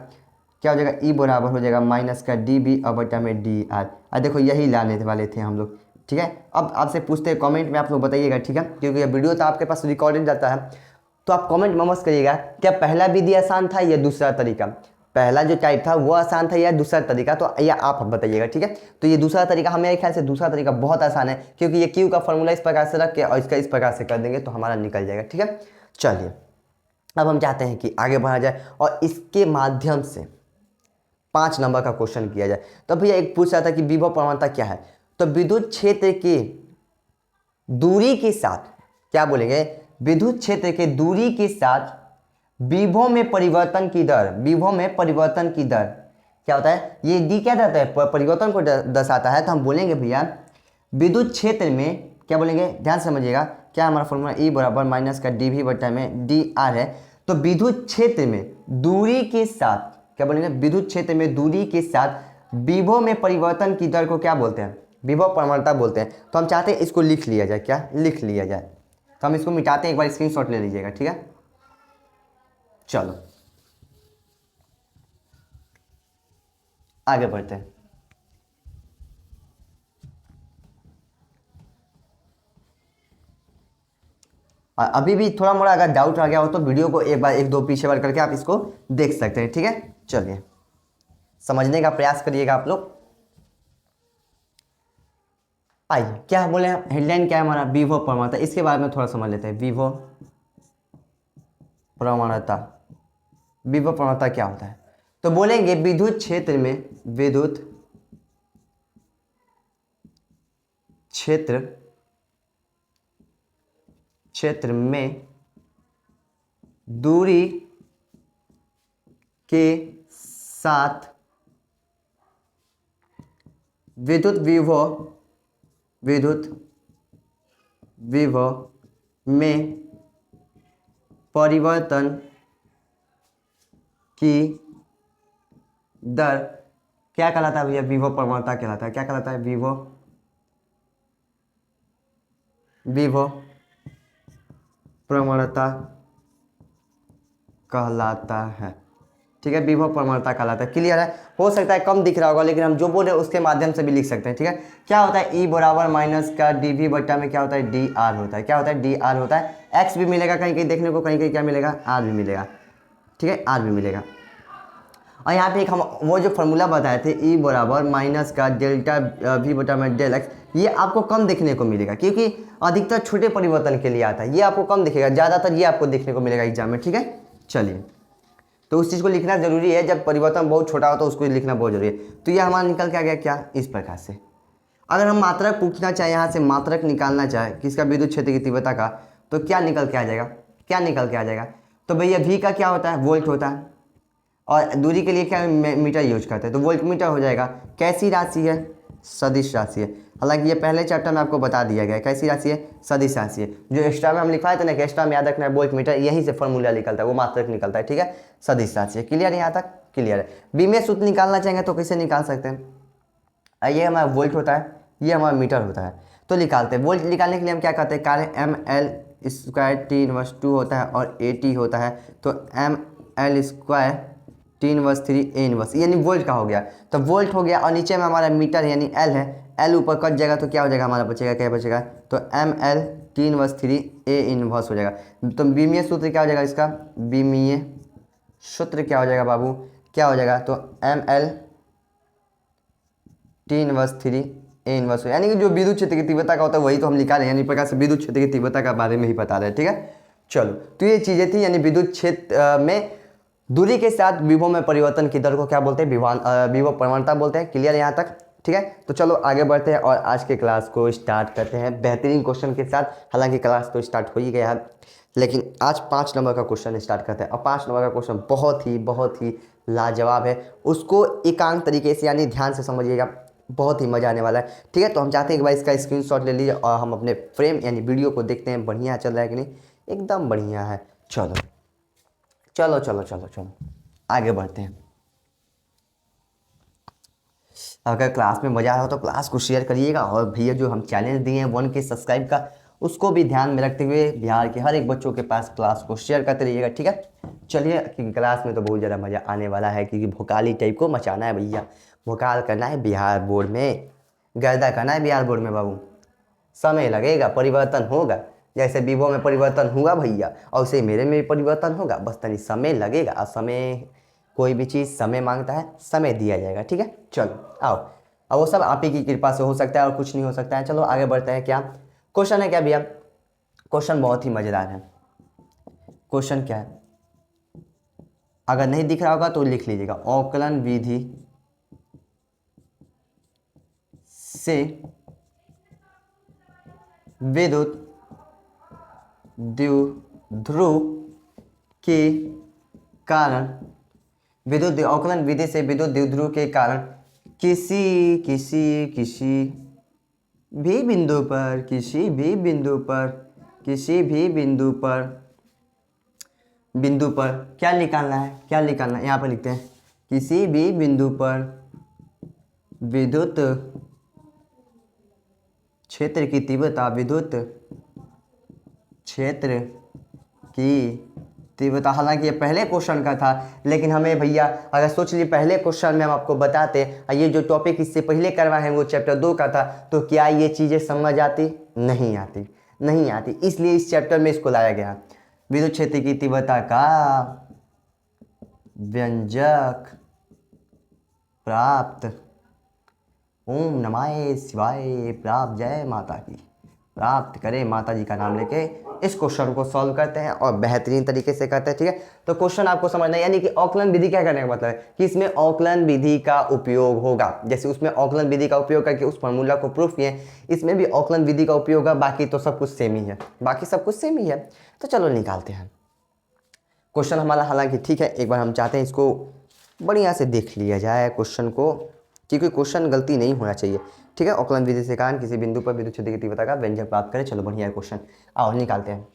क्या हो जाएगा, ई बराबर हो जाएगा माइनस का डी बी और बटा में डी आर। और देखो यही लाने वाले थे हम लोग। ठीक है, अब आपसे पूछते हैं कमेंट में आप लोग बताइएगा। ठीक है, क्योंकि ये वीडियो तो आपके पास रिकॉर्डेड जाता है तो आप कमेंट में मस्त करिएगा, क्या पहला विधि आसान था या दूसरा तरीका, पहला जो टाइप था वो आसान था या दूसरा तरीका, तो या आप बताइएगा। ठीक है, तो ये दूसरा तरीका, हमें ख्याल से दूसरा तरीका बहुत आसान है क्योंकि ये क्यू का फॉर्मूला इस प्रकार से रख के और इसका इस प्रकार से कर देंगे तो हमारा निकल जाएगा। ठीक है, चलिए अब हम चाहते हैं कि आगे बढ़ा जाए और इसके माध्यम से 5 नंबर का क्वेश्चन किया जाए। तो भैया एक पूछ रहा था कि विभव प्रवणता क्या है, तो विद्युत क्षेत्र की दूरी के साथ, क्या बोलेंगे, विद्युत क्षेत्र के दूरी के साथ विभव में परिवर्तन की दर, विभव में परिवर्तन की दर क्या होता है, ये डी क्या रहता है, परिवर्तन को दर्शाता है। तो हम बोलेंगे भैया विद्युत क्षेत्र में क्या बोलेंगे, ध्यान से समझिएगा, क्या हमारा फॉर्मूला ई बराबर माइनस का डी वी बटा में डी आर है। तो विद्युत क्षेत्र में दूरी के साथ क्या बोलेंगे, विद्युत क्षेत्र में दूरी के साथ विभव में परिवर्तन की दर को क्या बोलते हैं, विभव प्रवणता बोलते हैं। तो हम चाहते हैं इसको लिख लिया जाए, क्या लिख लिया जाए, तो हम इसको मिटाते हैं, एक बार स्क्रीनशॉट ले लीजिएगा। ठीक है, चलो आगे बढ़ते हैं। अभी भी थोड़ा मोड़ा अगर डाउट आ गया हो तो वीडियो को एक बार 1-2 पीछे बार करके आप इसको देख सकते हैं। ठीक है, चलिए समझने का प्रयास करिएगा आप लोग। आइए क्या बोले हम, हेडलाइन क्या है हमारा, विभव प्रवणता, इसके बारे में थोड़ा समझ लेते हैं। विभव प्रवणता, विभव प्रवणता क्या होता है? तो बोलेंगे विद्युत क्षेत्र में, विद्युत क्षेत्र में दूरी के साथ विद्युत विभव में परिवर्तन की दर क्या कहलाता है भैया? विभव प्रवणता कहलाता है। क्या कहलाता है? विभव प्रवणता कहलाता है। ठीक है, विभव प्रवणता कहलाता है। क्लियर है? हो सकता है कम दिख रहा होगा, लेकिन हम जो बोले उसके माध्यम से भी लिख सकते हैं। ठीक है, क्या होता है? E बराबर माइनस का dV बट्टा में क्या होता है? dr होता है। क्या होता है? dr होता है। x भी मिलेगा कहीं कहीं देखने को, कहीं कहीं क्या मिलेगा? r भी मिलेगा। ठीक है, r भी मिलेगा। और यहाँ पे एक हम वो जो फॉर्मूला बताए थे, E बराबर माइनस का डेल्टा V बटा में डेल x, ये आपको कम देखने को मिलेगा क्योंकि अधिकतर छोटे परिवर्तन के लिए आता है। ये आपको कम दिखेगा, ज़्यादातर ये आपको देखने को मिलेगा एग्जाम में। ठीक है, चलिए, तो उस चीज़ को लिखना जरूरी है। जब परिवर्तन बहुत छोटा हो तो उसको लिखना बहुत जरूरी है। तो ये हमारा निकल के आ गया क्या? इस प्रकार से। अगर हम मात्रक पूछना चाहें, यहाँ से मात्रक निकालना चाहे किसका? विद्युत क्षेत्र की तीव्रता का, तो क्या निकल के आ जाएगा? क्या निकल के आ जाएगा? तो भैया V का क्या होता है? वोल्ट होता है। और दूरी के लिए क्या मीटर यूज करते हैं, तो वोल्ट मीटर हो जाएगा। कैसी राशि है? सदिश राशि है। हालांकि ये पहले चैप्टर में आपको बता दिया गया है। कैसी राशि है? सदिश राशि है। जो एक्स्ट्रा में हम लिखवाए थे ना कि एक्स्ट्रा में याद रखना है वोल्ट मीटर, यहीं से फॉर्मूला निकलता है, वो मात्रक निकलता है। ठीक है, सदिश राशि है। क्लियर है? यहाँ तक क्लियर है? बी में सूत्र निकालना चाहेंगे तो कैसे निकाल सकते हैं? ये हमारा वोल्ट होता है, ये हमारा मीटर होता है, तो निकालते हैं। वोल्ट निकालने के लिए हम क्या करते हैं? कार्य ml² T इनवर्स 2 होता है और AT होता है, तो ml² T inverse 3 A inverse, यानी वोल्ट का हो गया। तो वोल्ट हो गया, और नीचे में हमारा मीटर यानी L है। L ऊपर कट जाएगा तो क्या हो जाएगा? हमारा बचेगा, क्या बचेगा? तो ml T inverse 3 A inverse हो जाएगा। तो बीमीय सूत्र क्या हो जाएगा इसका? बीमीय सूत्र क्या हो जाएगा बाबू? क्या हो जाएगा? तो ml T inverse 3 A inverse, यानी कि जो विद्युत क्षेत्र की तीव्रता का होता है वही तो हम निकाल रहे हैं, यानी प्रकार से विद्युत क्षेत्र की तीव्रता के बारे में ही बता रहे हैं। ठीक है, चलो, तो ये चीज़ें थी, यानी विद्युत क्षेत्र में दूरी के साथ विभव में परिवर्तन की दर को क्या बोलते हैं? विभव प्रवणता बोलते हैं। क्लियर यहाँ तक? ठीक है, तो चलो आगे बढ़ते हैं और आज के क्लास को स्टार्ट करते हैं बेहतरीन क्वेश्चन के साथ। हालांकि क्लास तो स्टार्ट हो ही गया है, लेकिन आज 5 नंबर का क्वेश्चन स्टार्ट करते हैं। और 5 नंबर का क्वेश्चन बहुत ही लाजवाब है। उसको एकांत तरीके से यानी ध्यान से समझिएगा, बहुत ही मज़ा आने वाला है। ठीक है, तो हम चाहते हैं कि भाई इसका स्क्रीनशॉट ले लीजिए और हम अपने फ्रेम यानी वीडियो को देखते हैं बढ़िया चल रहा है कि नहीं। एकदम बढ़िया है। चलो चलो चलो चलो चलो आगे बढ़ते हैं। अगर क्लास में मज़ा आ रहा हो तो क्लास को शेयर करिएगा, और भैया जो हम चैलेंज दिए हैं 1K सब्सक्राइब का, उसको भी ध्यान में रखते हुए बिहार के हर एक बच्चों के पास क्लास को शेयर करते रहिएगा। ठीक है, चलिए, क्योंकि क्लास में तो बहुत ज़्यादा मज़ा आने वाला है, क्योंकि भोकाली टाइप को मचाना है भैया। भोकाल करना है बिहार बोर्ड में, गर्दा करना है बिहार बोर्ड में बाबू। समय लगेगा, परिवर्तन होगा। जैसे विभव में परिवर्तन हुआ भैया, और उसे मेरे में भी परिवर्तन होगा, बस तनी समय लगेगा। और समय, कोई भी चीज़ समय मांगता है, समय दिया जाएगा। ठीक है, चलो आओ। अब वो सब आप ही की कृपा से हो सकता है और कुछ नहीं हो सकता है। चलो आगे बढ़ते हैं। क्या क्वेश्चन है? क्या भैया? क्वेश्चन बहुत ही मज़ेदार है। क्वेश्चन क्या है? अगर नहीं दिख रहा होगा तो लिख लीजिएगा। अवकलन विधि से विद्युत द्विध्रुव के कारण, विद्युत अवकलन विधि से विद्युत द्विध्रुव के कारण किसी किसी किसी भी बिंदु पर, किसी भी बिंदु पर, किसी भी बिंदु पर क्या निकालना है? क्या निकालना है? यहाँ पर लिखते हैं, किसी भी बिंदु पर विद्युत क्षेत्र की तीव्रता, विद्युत क्षेत्र की तीव्रता। हालांकि ये पहले क्वेश्चन का था, लेकिन हमें भैया अगर सोच लीजिए पहले क्वेश्चन में हम आपको बताते, ये जो टॉपिक इससे पहले करवाए हैं वो चैप्टर 2 का था, तो क्या ये चीज़ें समझ आती? नहीं आती, नहीं आती। इसलिए इस चैप्टर में इसको लाया गया। विद्युत क्षेत्र की तीव्रता का व्यंजक प्राप्त, ओम नमः शिवाय प्राप्त, जय माता की। प्राप्त करें, माता जी का नाम लेके इस क्वेश्चन को सॉल्व करते हैं और बेहतरीन तरीके से करते हैं। ठीक है, तो क्वेश्चन आपको समझना है, यानी कि औकलन विधि क्या करने का मतलब है कि इसमें औकलन विधि का उपयोग होगा। जैसे उसमें औकलन विधि का उपयोग करके उस फॉर्मूला को प्रूफ किए, इसमें भी औकलन विधि का उपयोग है। बाकी तो सब कुछ सेम ही है, बाकी सब कुछ सेम ही है। तो चलो निकालते हैं क्वेश्चन हमारा। हालांकि ठीक है, एक बार हम चाहते हैं इसको बढ़िया से देख लिया जाए क्वेश्चन को, क्योंकि क्वेश्चन गलती नहीं होना चाहिए। ठीक है, औकलन विधि से कारण किसी बिंदु पर विद्युत क्षेत्र की तीव्रता का व्यंजक प्राप्त करें। चलो बढ़िया है क्वेश्चन, आओ निकालते हैं।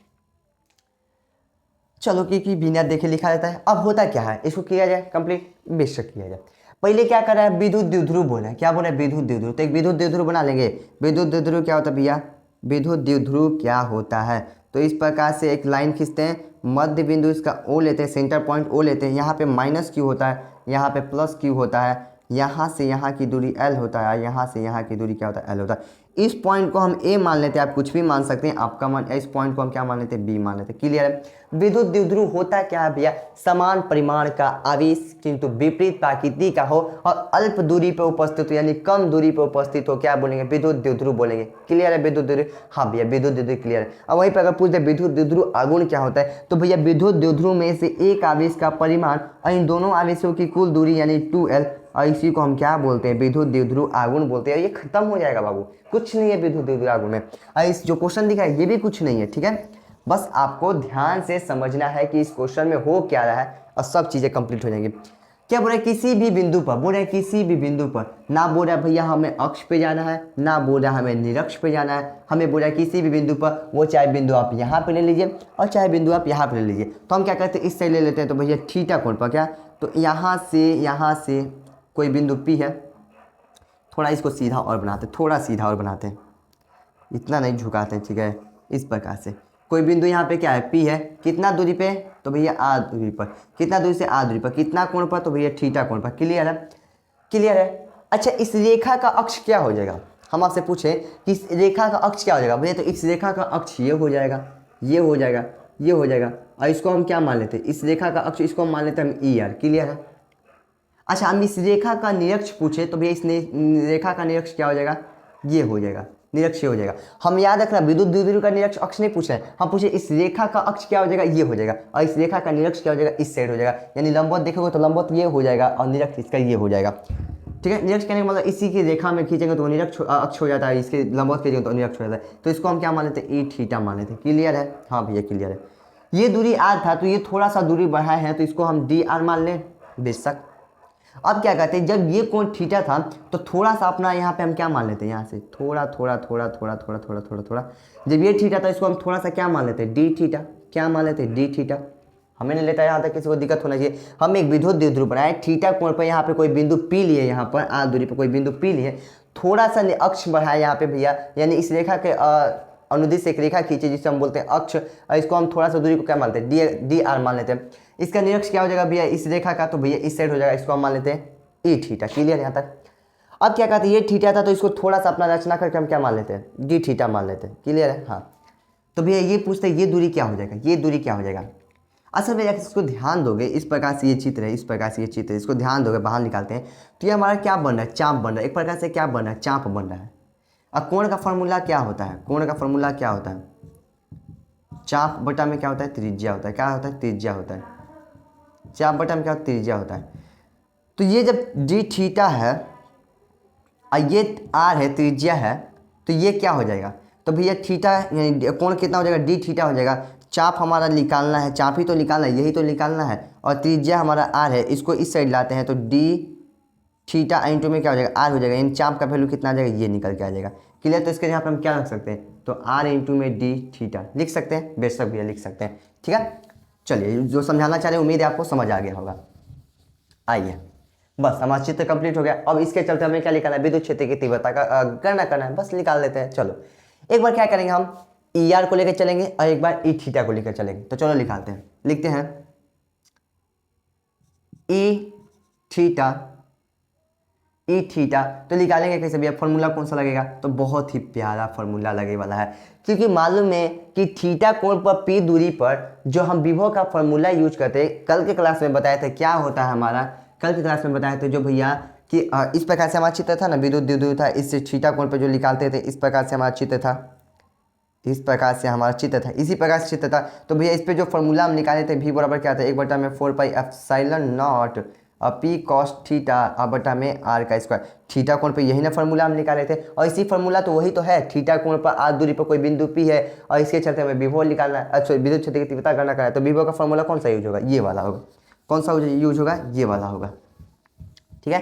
चलो कि बिना देखे लिखा जाता है। अब होता क्या है, इसको किया जाए कंप्लीट, बेशक किया जाए। पहले क्या कर रहा है, विद्युत द्विध्रुव बोला है। क्या बोला है, विद्युत द्विध्रुव। तो एक विद्युत द्विध्रुव बना लेंगे। विद्युत द्विध्रुव क्या होता है भैया, विद्युत द्विध्रुव क्या होता है, तो इस प्रकार से एक लाइन खींचते हैं, मध्य बिंदु इसका ओ लेते हैं, सेंटर पॉइंट ओ लेते हैं। यहाँ पे माइनस क्यू होता है, यहाँ पे प्लस क्यू होता है, यहाँ से यहाँ की दूरी एल होता है, यहाँ से यहाँ की दूरी क्या होता है, एल होता है। इस पॉइंट को हम ए मान लेते हैं, आप कुछ भी मान सकते हैं, आपका मान। इस पॉइंट को हम क्या मान लेते हैं, बी मान लेते हैं। क्लियर है। विद्युत द्विध्रुव होता क्या है भैया, समान परिमाण का आवेश किंतु विपरीत प्रकृति का हो और अल्प दूरी पर उपस्थित हो, यानी कम दूरी पर उपस्थित हो, क्या बोलेंगे, विद्युत द्विध्रुव बोलेंगे। क्लियर है, विद्युत द्विध्रुव। हाँ भैया, विद्युत द्विध्रुव क्लियर है। अब वहीं पर अगर पूछते विद्युत द्विध्रुव आगुण क्या होता है, तो भैया विद्युत द्विध्रुव में से एक आवेश का परिमाण और इन दोनों आवेशों की कुल दूरी यानी 2l, और इसी को हम क्या बोलते हैं, विद्युत द्विध्रुव आगुण बोलते हैं। ये खत्म हो जाएगा बाबू, कुछ नहीं है विद्युत द्विध्रुव आगुण में। और इस जो क्वेश्चन दिखा है ये भी कुछ नहीं है। ठीक है, बस आपको ध्यान से समझना है कि इस क्वेश्चन में हो क्या रहा है और सब चीजें कंप्लीट हो जाएंगी। क्या बोल रहे हैं, किसी भी बिंदु पर, बोल रहे हैं किसी भी बिंदु पर, ना बोल रहा है भैया हमें अक्ष पे जाना है, ना बोल रहा है हमें निरक्ष पे जाना है, हमें बोल रहा है किसी भी बिंदु पर, वो चाहे बिंदु आप यहाँ पे ले लीजिए और चाहे बिंदु आप यहाँ पे ले लीजिए। तो हम क्या करते हैं, इस साइड ले लेते हैं, तो भैया थीटा कोण पर क्या, तो यहाँ से कोई बिंदु पी है, थोड़ा इसको सीधा और बनाते हैं, थोड़ा सीधा और बनाते हैं, इतना नहीं झुकाते हैं। ठीक है, इस प्रकार से कोई बिंदु यहाँ पे क्या है, पी है, कितना दूरी पे, तो भैया आ दूरी पर, कितना दूरी से आ दूरी पर, कितना कोण पर, तो भैया थीटा कोण पर। क्लियर है, क्लियर है। अच्छा, इस रेखा का अक्ष क्या हो जाएगा, हम आपसे पूछे कि इस रेखा का अक्ष क्या हो जाएगा भैया, तो इस रेखा का अक्ष ये हो जाएगा, ये हो जाएगा, ये हो जाएगा, और इसको हम क्या मान लेते हैं, इस रेखा का अक्ष, इसको हम मान लेते हैं हम ई आर। क्लियर है। अच्छा, हम इस रेखा का निरक्ष पूछे, तो भैया इस रेखा का निरक्ष क्या हो जाएगा, ये हो जाएगा, निरक्ष हो जाएगा। हम याद रखना, विद्युत द्विध्रुव का निरक्ष अक्ष नहीं पूछ रहे हैं, हम पूछे इस रेखा का अक्ष क्या हो जाएगा, ये हो जाएगा, और इस रेखा का निरक्ष क्या हो जाएगा, इस साइड हो जाएगा। यानी लंबवत देखोगे तो लंबवत ये हो जाएगा और निरक्ष इसका ये हो जाएगा। ठीक है, निरक्ष कहने का मतलब इसी की रेखा में खींचेंगे तो निरक्ष अक्ष हो जाता है, इसके लंबवत खींचेंगे तो निरक्ष हो जाता है। तो इसको हम क्या मान लेते हैं, ई थीटा मान लेते हैं। क्लियर है, हाँ भैया क्लियर है। ये दूरी आर था, तो ये थोड़ा सा दूरी बढ़ाए हैं, तो इसको हम डी आर मान लें, बेशक। अब क्या कहते हैं, जब ये कोण थीटा था तो थोड़ा सा अपना यहाँ पे हम क्या मान लेते हैं, यहाँ से थोड़ा थोड़ा थोड़ा थोड़ा थोड़ा थोड़ा थोड़ा थोड़ा, जब ये थीटा था इसको हम थोड़ा सा क्या मान लेते हैं, डी थीटा। क्या मान लेते हैं, डी थीटा। हमें नहीं लेता, यहाँ तक किसी को दिक्कत होना चाहिए। हम एक विद्युत द्विध्रुव बनाए, थीटा कोण पर यहाँ पे कोई बिंदु पी लिए, यहाँ पर आर दूरी पर कोई बिंदु पी लिए, थोड़ा सा अक्ष बढ़ाया यहाँ पे भैया, यानी इस रेखा के अनुदिश से एक रेखा खींचे जिसे हम बोलते हैं अक्ष, और इसको हम थोड़ा सा दूरी को क्या मानते हैं, डी आर मान लेते हैं। इसका निरक्ष क्या हो जाएगा भैया, इस रेखा का, तो भैया इस साइड हो जाएगा, इसको हम मान लेते हैं ई थीटा। क्लियर यहाँ तक। अब क्या कहते हैं, ये थीटा था तो इसको थोड़ा सा अपना रचना करके हम क्या मान लेते हैं, डी थीटा मान लेते हैं। क्लियर है, हाँ। तो भैया ये पूछते हैं ये दूरी क्या हो जाएगा, ये दूरी क्या हो जाएगा। असल में इसको ध्यान दोगे, इस प्रकार से ये चित्र है, इस प्रकार से ये चित्र है, इसको ध्यान दोगे, बाहर निकालते हैं तो ये हमारा क्या बन रहा है, चाप बन रहा है, एक प्रकार से क्या बन रहा है, चाप बन रहा है। अब कोण का फॉर्मूला क्या होता है, कोण का फॉर्मूला क्या होता है, चाप बटा में क्या होता है, त्रिज्या होता है। क्या होता है, त्रिज्या होता है। चाप बटा में क्या होता है, त्रिज्या होता है। तो ये जब डी थीटा है और ये आर है, त्रिज्या है, तो ये क्या हो जाएगा, तो भैया थीटा यानी कोण कितना हो जाएगा, डी थीटा हो जाएगा। चाप हमारा निकालना है, चाप ही तो निकालना है, यही तो निकालना है, और त्रिज्या हमारा आर है, इसको इस साइड लाते हैं तो डी थीटा इंटू में क्या हो जाएगा, आर हो जाएगा। इन चाप का वैल्यू कितना आ जाएगा, ये निकल के आ जाएगा। क्लियर। तो इसके यहाँ पर हम क्या रख सकते हैं, तो आर इंटू में डी थीटा लिख सकते हैं, बेशक भैया लिख सकते हैं। ठीक है, चलिए जो समझाना चाह रहे हैं उम्मीद है आपको समझ आ गया होगा। आइए, बस हमारा चित्र कंप्लीट हो गया। अब इसके चलते हमें क्या निकालना है, विद्युत क्षेत्र की तीव्रता का गणना करना है, बस निकाल लेते हैं। चलो एक बार क्या करेंगे, हम ई आर को लेकर चलेंगे और एक बार ई थीटा को लेकर चलेंगे। तो चलो निकालते हैं, लिखते हैं ई थीटा, ई थीटा। तो निकालेंगे कैसे भैया, फॉर्मूला कौन सा लगेगा, तो बहुत ही प्यारा फॉर्मूला लगे वाला है, क्योंकि मालूम है कि थीटा कोण पर पी दूरी पर जो हम विभव का फॉर्मूला यूज करते हैं, कल के क्लास में बताए थे क्या होता है हमारा, कल की क्लास में बताए थे जो भैया कि इस प्रकार से हमारा चित्र था ना, विद्युत द्विध्रुव था, इससे थीटा कोण पर जो निकालते थे, इस प्रकार से हमारा चित्र था। इस प्रकार से हमारा चित्र था, इसी प्रकार से चित्र था। तो भैया इस पे जो फॉर्मूला हम निकाले थे v बराबर क्या था, 1/4πε0 पी कॉस थीटा बटा में आर का स्क्वायर। थीटा कोण पे यही ना फॉर्मूला हम निकाले थे, और इसी फॉर्मूला तो वही तो है, थीटा कोण पर आर दूरी पर कोई बिंदु पी है और इसके चलते हमें विभव निकालना है, अच्छा विद्युत क्षेत्र की तीव्रता गणना करना है। तो विभव का फॉर्मूला कौन सा यूज होगा, ये वाला होगा। कौन सा यूज होगा, ये वाला होगा। ठीक है,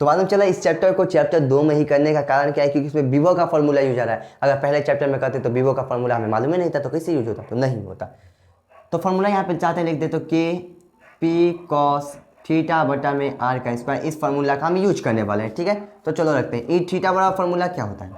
तो मालूम चला इस चैप्टर को चैप्टर 2 में ही करने का कारण क्या है, क्योंकि इसमें विभव का फॉर्मूला यूज आ रहा है। अगर पहले चैप्टर में करते तो विभव का फॉर्मूला हमें मालूम ही नहीं था, तो कैसे यूज होता, तो नहीं होता। तो फॉर्मूला यहाँ पे चाहते लिख दे तो के पी कॉस थीटा बटा में आर का स्क्वायर, इस फॉर्मूला का हम यूज करने वाले हैं। ठीक है, तो चलो रखते हैं। ई थीटा बड़ा फॉर्मूला क्या होता है,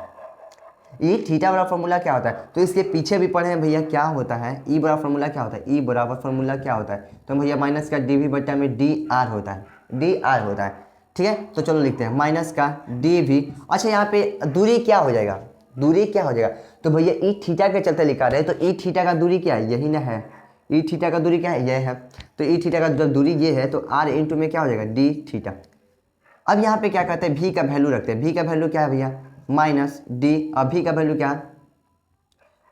ई थीटा बड़ा फॉर्मूला क्या होता है, तो इसके पीछे भी पढ़े हैं भैया क्या होता है, ई बड़ा फॉर्मूला क्या होता है, ई बराबर फॉर्मूला क्या होता है, तो भैया माइनस का डी वी बटा में डी आर होता है, डी आर होता है। ठीक है, तो चलो लिखते हैं माइनस का डी वी। अच्छा यहाँ पे दूरी क्या हो जाएगा, दूरी क्या हो जाएगा, तो भैया ई थीटा के चलते लिखा रहे, तो ई थीटा का दूरी क्या है, यही ना है, ई थीटा का दूरी क्या है, यह है। तो ई थीटा का जब दूरी ये है तो आर इंटू में क्या हो जाएगा, डी थीटा। अब यहाँ पे क्या करते हैं, भी का वैल्यू रखते हैं। भी का वैल्यू क्या है भैया, माइनस डी। अब भी का वैल्यू क्या है,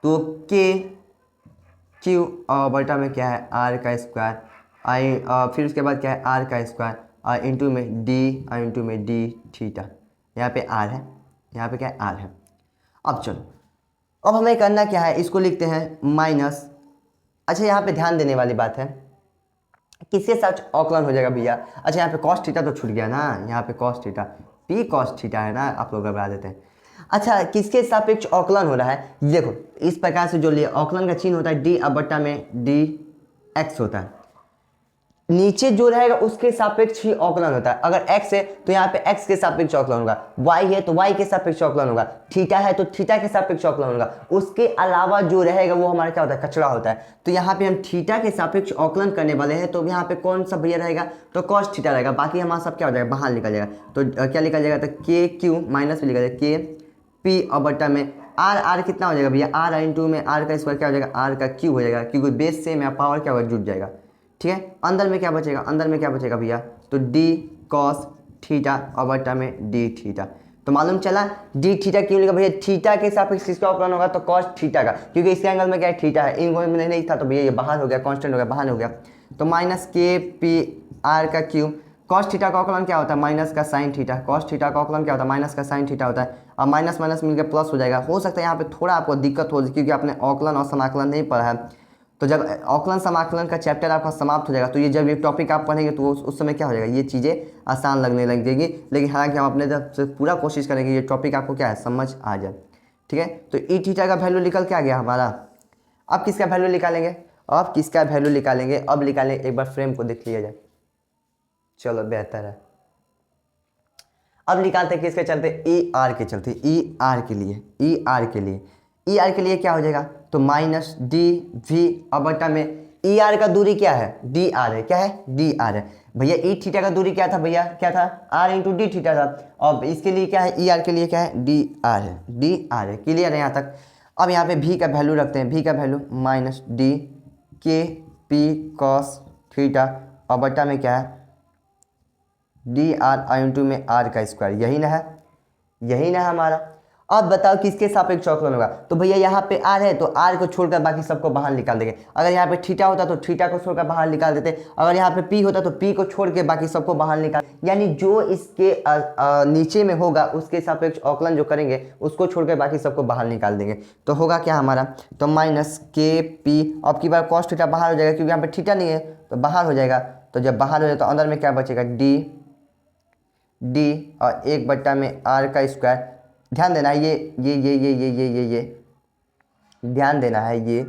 तो के क्यू बटा में क्या है, आर का स्क्वायर, आई फिर उसके बाद क्या है, आर का स्क्वायर इंटू में डी थीटा। यहाँ पे आर है, यहाँ पे क्या है, आर है। अब चलो, अब हमें करना क्या है, इसको लिखते हैं माइनस। अच्छा यहाँ पे ध्यान देने वाली बात है, किसके साथ अवकलन हो जाएगा भैया, अच्छा यहाँ पे कॉस थीटा तो छूट गया ना, यहाँ पे cos theta P cos theta है ना, आप लोग घबरा देते हैं। अच्छा किसके सापेक्ष अवकलन हो रहा है, देखो इस प्रकार से जो लिए अवकलन का चिन्ह होता है डी बटा में डी एक्स होता है, नीचे जो रहेगा उसके सापेक्ष ही अवकलन होता है। अगर x है तो यहाँ पे x के सापेक्ष अवकलन होगा, y है तो y के सापेक्ष अवकलन होगा, थीटा है तो थीटा के सापेक्ष अवकलन होगा। उसके अलावा जो रहेगा वो हमारा क्या होता है, कचरा होता है। तो यहाँ पे हम थीटा के सापेक्ष अवकलन करने वाले हैं, तो यहाँ पे कौन सा भैया रहेगा, तो cos थीटा रहेगा, बाकी हमारा सब क्या हो जाएगा, बाहर निकल जाएगा। तो क्या निकल जाएगा, तो के क्यू माइनस में लिखा जाएगा के पी और बटा में आर, आर कितना हो जाएगा भैया, आर इंटू में आर का स्क्वायर क्या हो जाएगा, आर का क्यू हो जाएगा, क्योंकि बेस से में पावर क्या होगा, जुड़ जाएगा। ठीक है, अंदर में क्या बचेगा, अंदर में क्या बचेगा भैया, तो डी कॉस थीटा और बटा में डी थीटा। तो मालूम चला डी थीटा क्यों लिखा भैया, थीटा के सापेक्ष किसका अवकलन होगा, तो कॉस थीटा का, क्योंकि इसके एंगल में क्या है, थीटा है, इन में नहीं था, तो भैया ये बाहर हो गया, कांस्टेंट हो गया, बाहर हो गया। तो माइनस के पी आर का क्यू, कॉस थीटा का अवकलन क्या होता है, माइनस का साइन थीटा, कॉस थीटा का अवकलन क्या होता है, माइनस का साइन थीटा होता है। अब माइनस माइनस मिलकर प्लस हो जाएगा। हो सकता है यहाँ पे थोड़ा आपको दिक्कत हो, क्योंकि आपने अवकलन और समाकलन नहीं पढ़ा है। तो जब अवकलन समाकलन का चैप्टर आपका समाप्त हो जाएगा, तो ये जब ये टॉपिक आप पढ़ेंगे तो उस समय क्या हो जाएगा, ये चीज़ें आसान लगने लग जाएगी। लेकिन हालांकि हम अपने तरफ से पूरा कोशिश करेंगे ये टॉपिक आपको क्या है, समझ आ जाए। ठीक है, तो ई थीटा का वैल्यू निकल के आ गया हमारा। अब किसका वैल्यू निकालेंगे, अब किसका वैल्यू निकालेंगे, अब निकालेंगे, एक बार फ्रेम को देख लिया जाए, चलो बेहतर है। अब निकालते हैं किसके चलते, ई आर के चलते, ई आर के लिए, ई आर के लिए, ई आर के लिए क्या हो जाएगा, तो माइनस डी वी और बटा में ई आर का दूरी क्या है, डी आर है, क्या है, डी आर है। भैया ई थीटा का दूरी क्या था भैया, क्या था, आर इंटू डी थीटा था। अब इसके लिए क्या है, ई आर के लिए क्या है, डी आर है, डी आर है। क्लियर है यहाँ तक। अब यहाँ पे भी का वैल्यू रखते हैं, भी का वैल्यू माइनस डी के पी कॉस थीटा और बटा में क्या है, डी आर इंटू में आर का स्क्वायर, यही ना है, यही ना है हमारा। अब बताओ किसके सापेक्ष अवकलन होगा, तो भैया यहाँ पे आर है तो आर को छोड़कर बाकी सबको बाहर निकाल देंगे। अगर यहाँ पे थीटा होता तो थीटा को छोड़कर बाहर निकाल देते, अगर यहाँ पे पी होता तो पी को छोड़ के बाकी सबको बाहर निकाल, यानी जो इसके नीचे में होगा उसके सापेक्ष अवकलन जो करेंगे उसको छोड़कर बाकी सबको बाहर निकाल देंगे। तो होगा क्या हमारा, तो माइनस के पी, अब की बार कॉस थीटा बाहर हो जाएगा, क्योंकि यहाँ पे थीटा नहीं है तो बाहर हो जाएगा। तो जब बाहर हो जाए तो अंदर में क्या बचेगा, डी डी और एक बट्टा में आर का स्क्वायर। ध्यान देना है ये ध्यान देना है, ये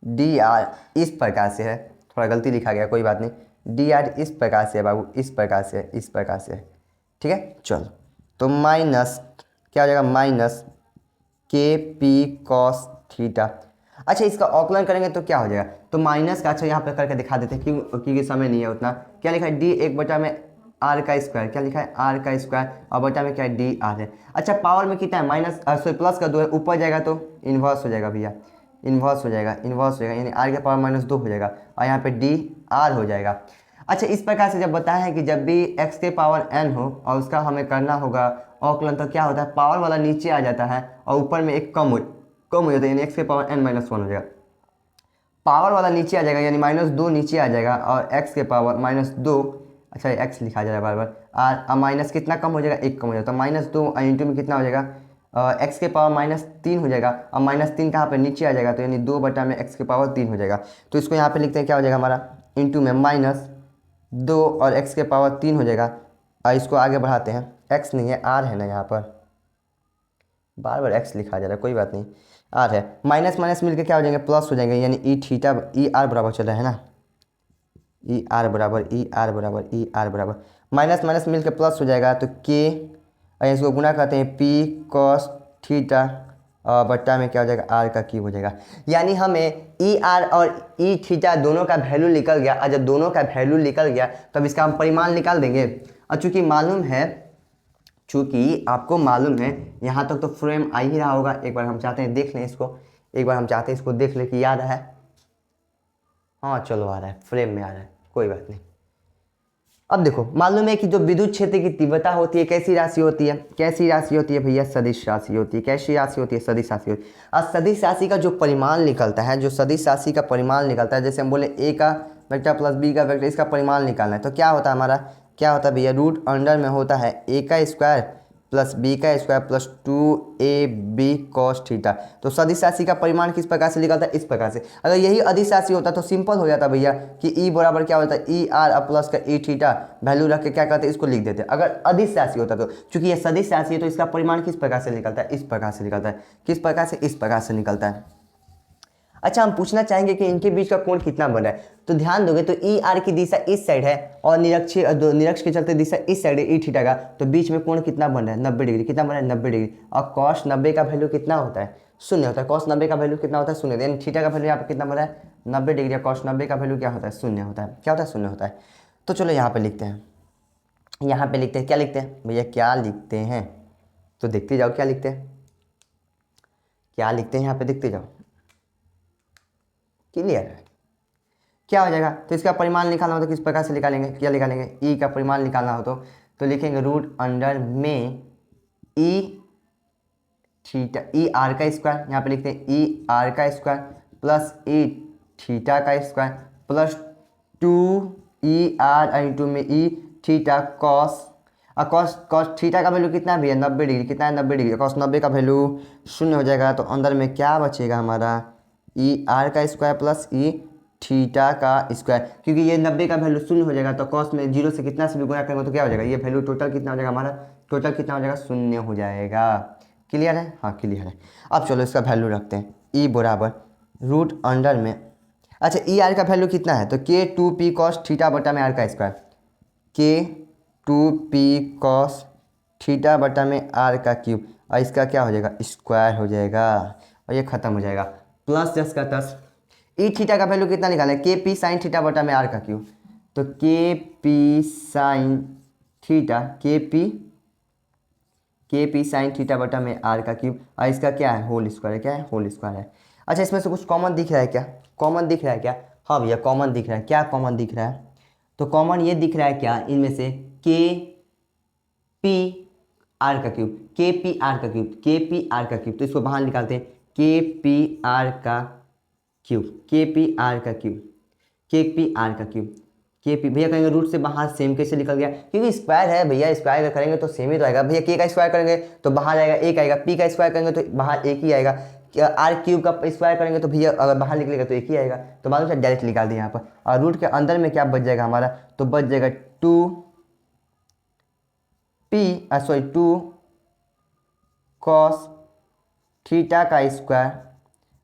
डी आर इस प्रकार से है, थोड़ा गलती लिखा गया, कोई बात नहीं, डी आर इस प्रकार से है बाबू, इस प्रकार से है, इस प्रकार से है। ठीक है, चलो तो माइनस क्या हो जाएगा, माइनस के पी कॉस थीटा। अच्छा इसका अवकलन करेंगे तो क्या हो जाएगा, तो माइनस का, अच्छा यहाँ पे करके दिखा देते हैं क्योंकि समय नहीं है उतना। क्या लिखा है, डी एक बटा में आर का स्क्वायर, क्या लिखा है, आर का स्क्वायर और बटा में क्या है, डी आर है। अच्छा पावर में कितना है, माइनस सॉरी प्लस का 2 है, ऊपर जाएगा तो इन्वर्स हो जाएगा भैया, इन्वर्स हो जाएगा, इन्वर्स हो जाएगा, यानी आर के पावर -2 हो जाएगा और यहाँ पे डी आर हो जाएगा। अच्छा इस प्रकार से जब बताया है कि जब भी x के पावर n हो और उसका हमें करना होगा अवकलन, तो क्या होता है, पावर वाला नीचे आ जाता है और ऊपर में एक कम हो जाता है, यानी एक्स के पावर n माइनस वन हो जाएगा। पावर वाला नीचे आ जाएगा, यानी -2 नीचे आ जाएगा और x के पावर -2, अच्छा x लिखा जा रहा है बार बार, और माइनस कितना कम हो जाएगा, 1 कम हो जाएगा, तो -2 इंटू में कितना हो जाएगा, x के पावर -3 हो जाएगा, और -3 कहाँ पे नीचे आ जाएगा, तो यानी 2 बटा में x के पावर 3 हो जाएगा। तो इसको यहाँ पे लिखते हैं, क्या हो जाएगा हमारा, इंटू में -2 और x के पावर 3 हो जाएगा। और इसको आगे बढ़ाते हैं, x नहीं है r है ना, यहाँ पर बार बार x लिखा जा रहा है, कोई बात नहीं, r है, माइनस माइनस मिलकर क्या हो जाएंगे, प्लस हो जाएंगे, यानी ई थीटा ई आर बराबर चल रहा है ना, ई आर बराबर ई आर बराबर ई आर बराबर माइनस माइनस मिलकर प्लस हो जाएगा, तो के इसको गुना करते हैं पी कॉस थीटा बट्टा में क्या हो जाएगा, आर का क्यूब हो जाएगा। यानी हमें ई आर और ई थीटा दोनों का वैल्यू निकल गया, और जब दोनों का वैल्यू निकल गया तो अब इसका हम परिमाण निकाल देंगे। और चूँकि मालूम है, चूँकि आपको मालूम है, यहाँ तक तो फ्रेम आ ही रहा होगा, एक बार हम चाहते हैं देख लें इसको, एक बार हम चाहते हैं इसको देख लें कि याद है, हाँ चलो आ रहा है, फ्रेम में आ रहा है, कोई बात नहीं। अब देखो, मालूम है कि जो विद्युत क्षेत्र की तीव्रता होती है कैसी राशि होती है, कैसी राशि होती है भैया, सदिश राशि होती है। कैसी राशि होती है, सदिश राशि होती है। और सदिश राशि का जो परिमाण निकलता है, जो सदिश राशि का परिमाण निकलता है, जैसे हम बोले ए का वेक्टर प्लस बी का वेक्टर, इसका परिमाण निकालना है, तो क्या होता है हमारा, क्या होता है भैया, रूट अंडर में होता है ए का स्क्वायर प्लस बी का square plus 2ab cos theta. तो सदिश राशि का परिमाण किस प्रकार से निकलता है, इस प्रकार से। अगर यही अदिश राशि होता तो सिंपल हो जाता भैया कि ई बराबर क्या होता है, ई आर और प्लस का ई थीटा, वैल्यू रख के क्या करते हैं, इसको लिख देते। अगर अदिश राशि होता तो, चूंकि ये सदिश राशि है तो इसका परिमाण किस प्रकार से निकलता है, इस प्रकार से निकलता है। किस प्रकार से, इस प्रकार से निकलता है। अच्छा, हम पूछना चाहेंगे कि इनके बीच का कोण कितना बना है, तो ध्यान दोगे तो ई आर की दिशा इस साइड है और निरक्ष के चलते दिशा इस साइड है ई थीटा का, तो बीच में कोण कितना बन रहा है, 90 डिग्री। कितना बना है, 90 डिग्री। और कॉस 90 का वैल्यू कितना होता है, शून्य होता है। कॉस 90 का वैल्यू कितना होता है, शून्य। यानी थीटा का वैल्यू यहाँ पर कितना बना है, 90 डिग्री। कॉस 90 का वैल्यू क्या होता है, शून्य होता है। क्या होता है, शून्य होता है। तो चलो यहाँ पर लिखते हैं, यहाँ पे लिखते हैं, क्या लिखते हैं भैया, क्या लिखते हैं, तो देखते जाओ क्या लिखते हैं, क्या लिखते हैं यहाँ पे, देखते जाओ। क्लियर है, क्या हो जाएगा, तो इसका परिमाण निकालना हो तो किस प्रकार से निकालेंगे, क्या निकालेंगे, ई का परिमाण निकालना हो तो लिखेंगे रूट अंडर में ई थीटा, ई आर का स्क्वायर, यहाँ पे लिखते हैं ई आर का स्क्वायर प्लस ई थीटा का स्क्वायर प्लस 2 ER इंटू में ई थीटा कॉस, और कॉस थीटा का वैल्यू कितना भी है, 90 डिग्री। कितना है, 90 डिग्री। कॉस 90 का वैल्यू शून्य हो जाएगा, तो अंदर में क्या बचेगा हमारा, ई आर का स्क्वायर प्लस ई थीटा का स्क्वायर। क्योंकि ये 90 का वैल्यू शून्य हो जाएगा, तो कॉस में 0 से कितना से भी गुणा करेंगे तो क्या हो जाएगा, ये वैल्यू टोटल कितना हो जाएगा हमारा, टोटल कितना हो जाएगा, शून्य हो जाएगा। क्लियर है, हाँ क्लियर है। अब चलो इसका वैल्यू रखते हैं, ई बराबर रूट अंडर में, अच्छा ई आर का वैल्यू कितना है, तो के 2p कॉस थीटा बटा में आर का स्क्वायर, के 2p कॉस थीटा बटा में आर का क्यूब, और इसका क्या हो जाएगा, स्क्वायर हो जाएगा, और ये खत्म हो जाएगा। प्लस 10 का 10, ई थीटा का वैल्यू कितना निकालें, के पी साइन थीटा बटा में आर का क्यूब, तो के पी साइन थीटा, के पी साइन थीटा बटा में आर का क्यूब, और इसका क्या है, होल स्क्वायर है। क्या है, होल स्क्वायर है। अच्छा, इसमें से कुछ कॉमन दिख रहा है क्या, कॉमन दिख रहा है क्या, हाँ भैया कॉमन दिख रहा है। क्या कॉमन दिख रहा है, तो कॉमन ये दिख रहा है क्या, इनमें से के पी आर का क्यूब, के पी आर का क्यूब, के पी आर का क्यूब, तो इसको बाहर निकालते हैं, के पी आर का क्यूब, के पी आर का क्यूब, के पी आर का क्यूब, के पी। भैया कहेंगे रूट से बाहर सेम कैसे निकल गया, क्योंकि स्क्वायर है भैया, स्क्वायर करेंगे तो सेम ही तो आएगा भैया। के का स्क्वायर करेंगे तो बाहर आएगा एक आएगा, पी का स्क्वायर करेंगे तो बाहर एक ही आएगा, आर क्यूब का स्क्वायर करेंगे तो भैया अगर बाहर निकलेगा तो एक ही आएगा। तो मालूम से डायरेक्ट निकाल दिया यहाँ पर, और रूट के अंदर में क्या बच जाएगा हमारा, तो बच जाएगा 2 कॉस थीटा का स्क्वायर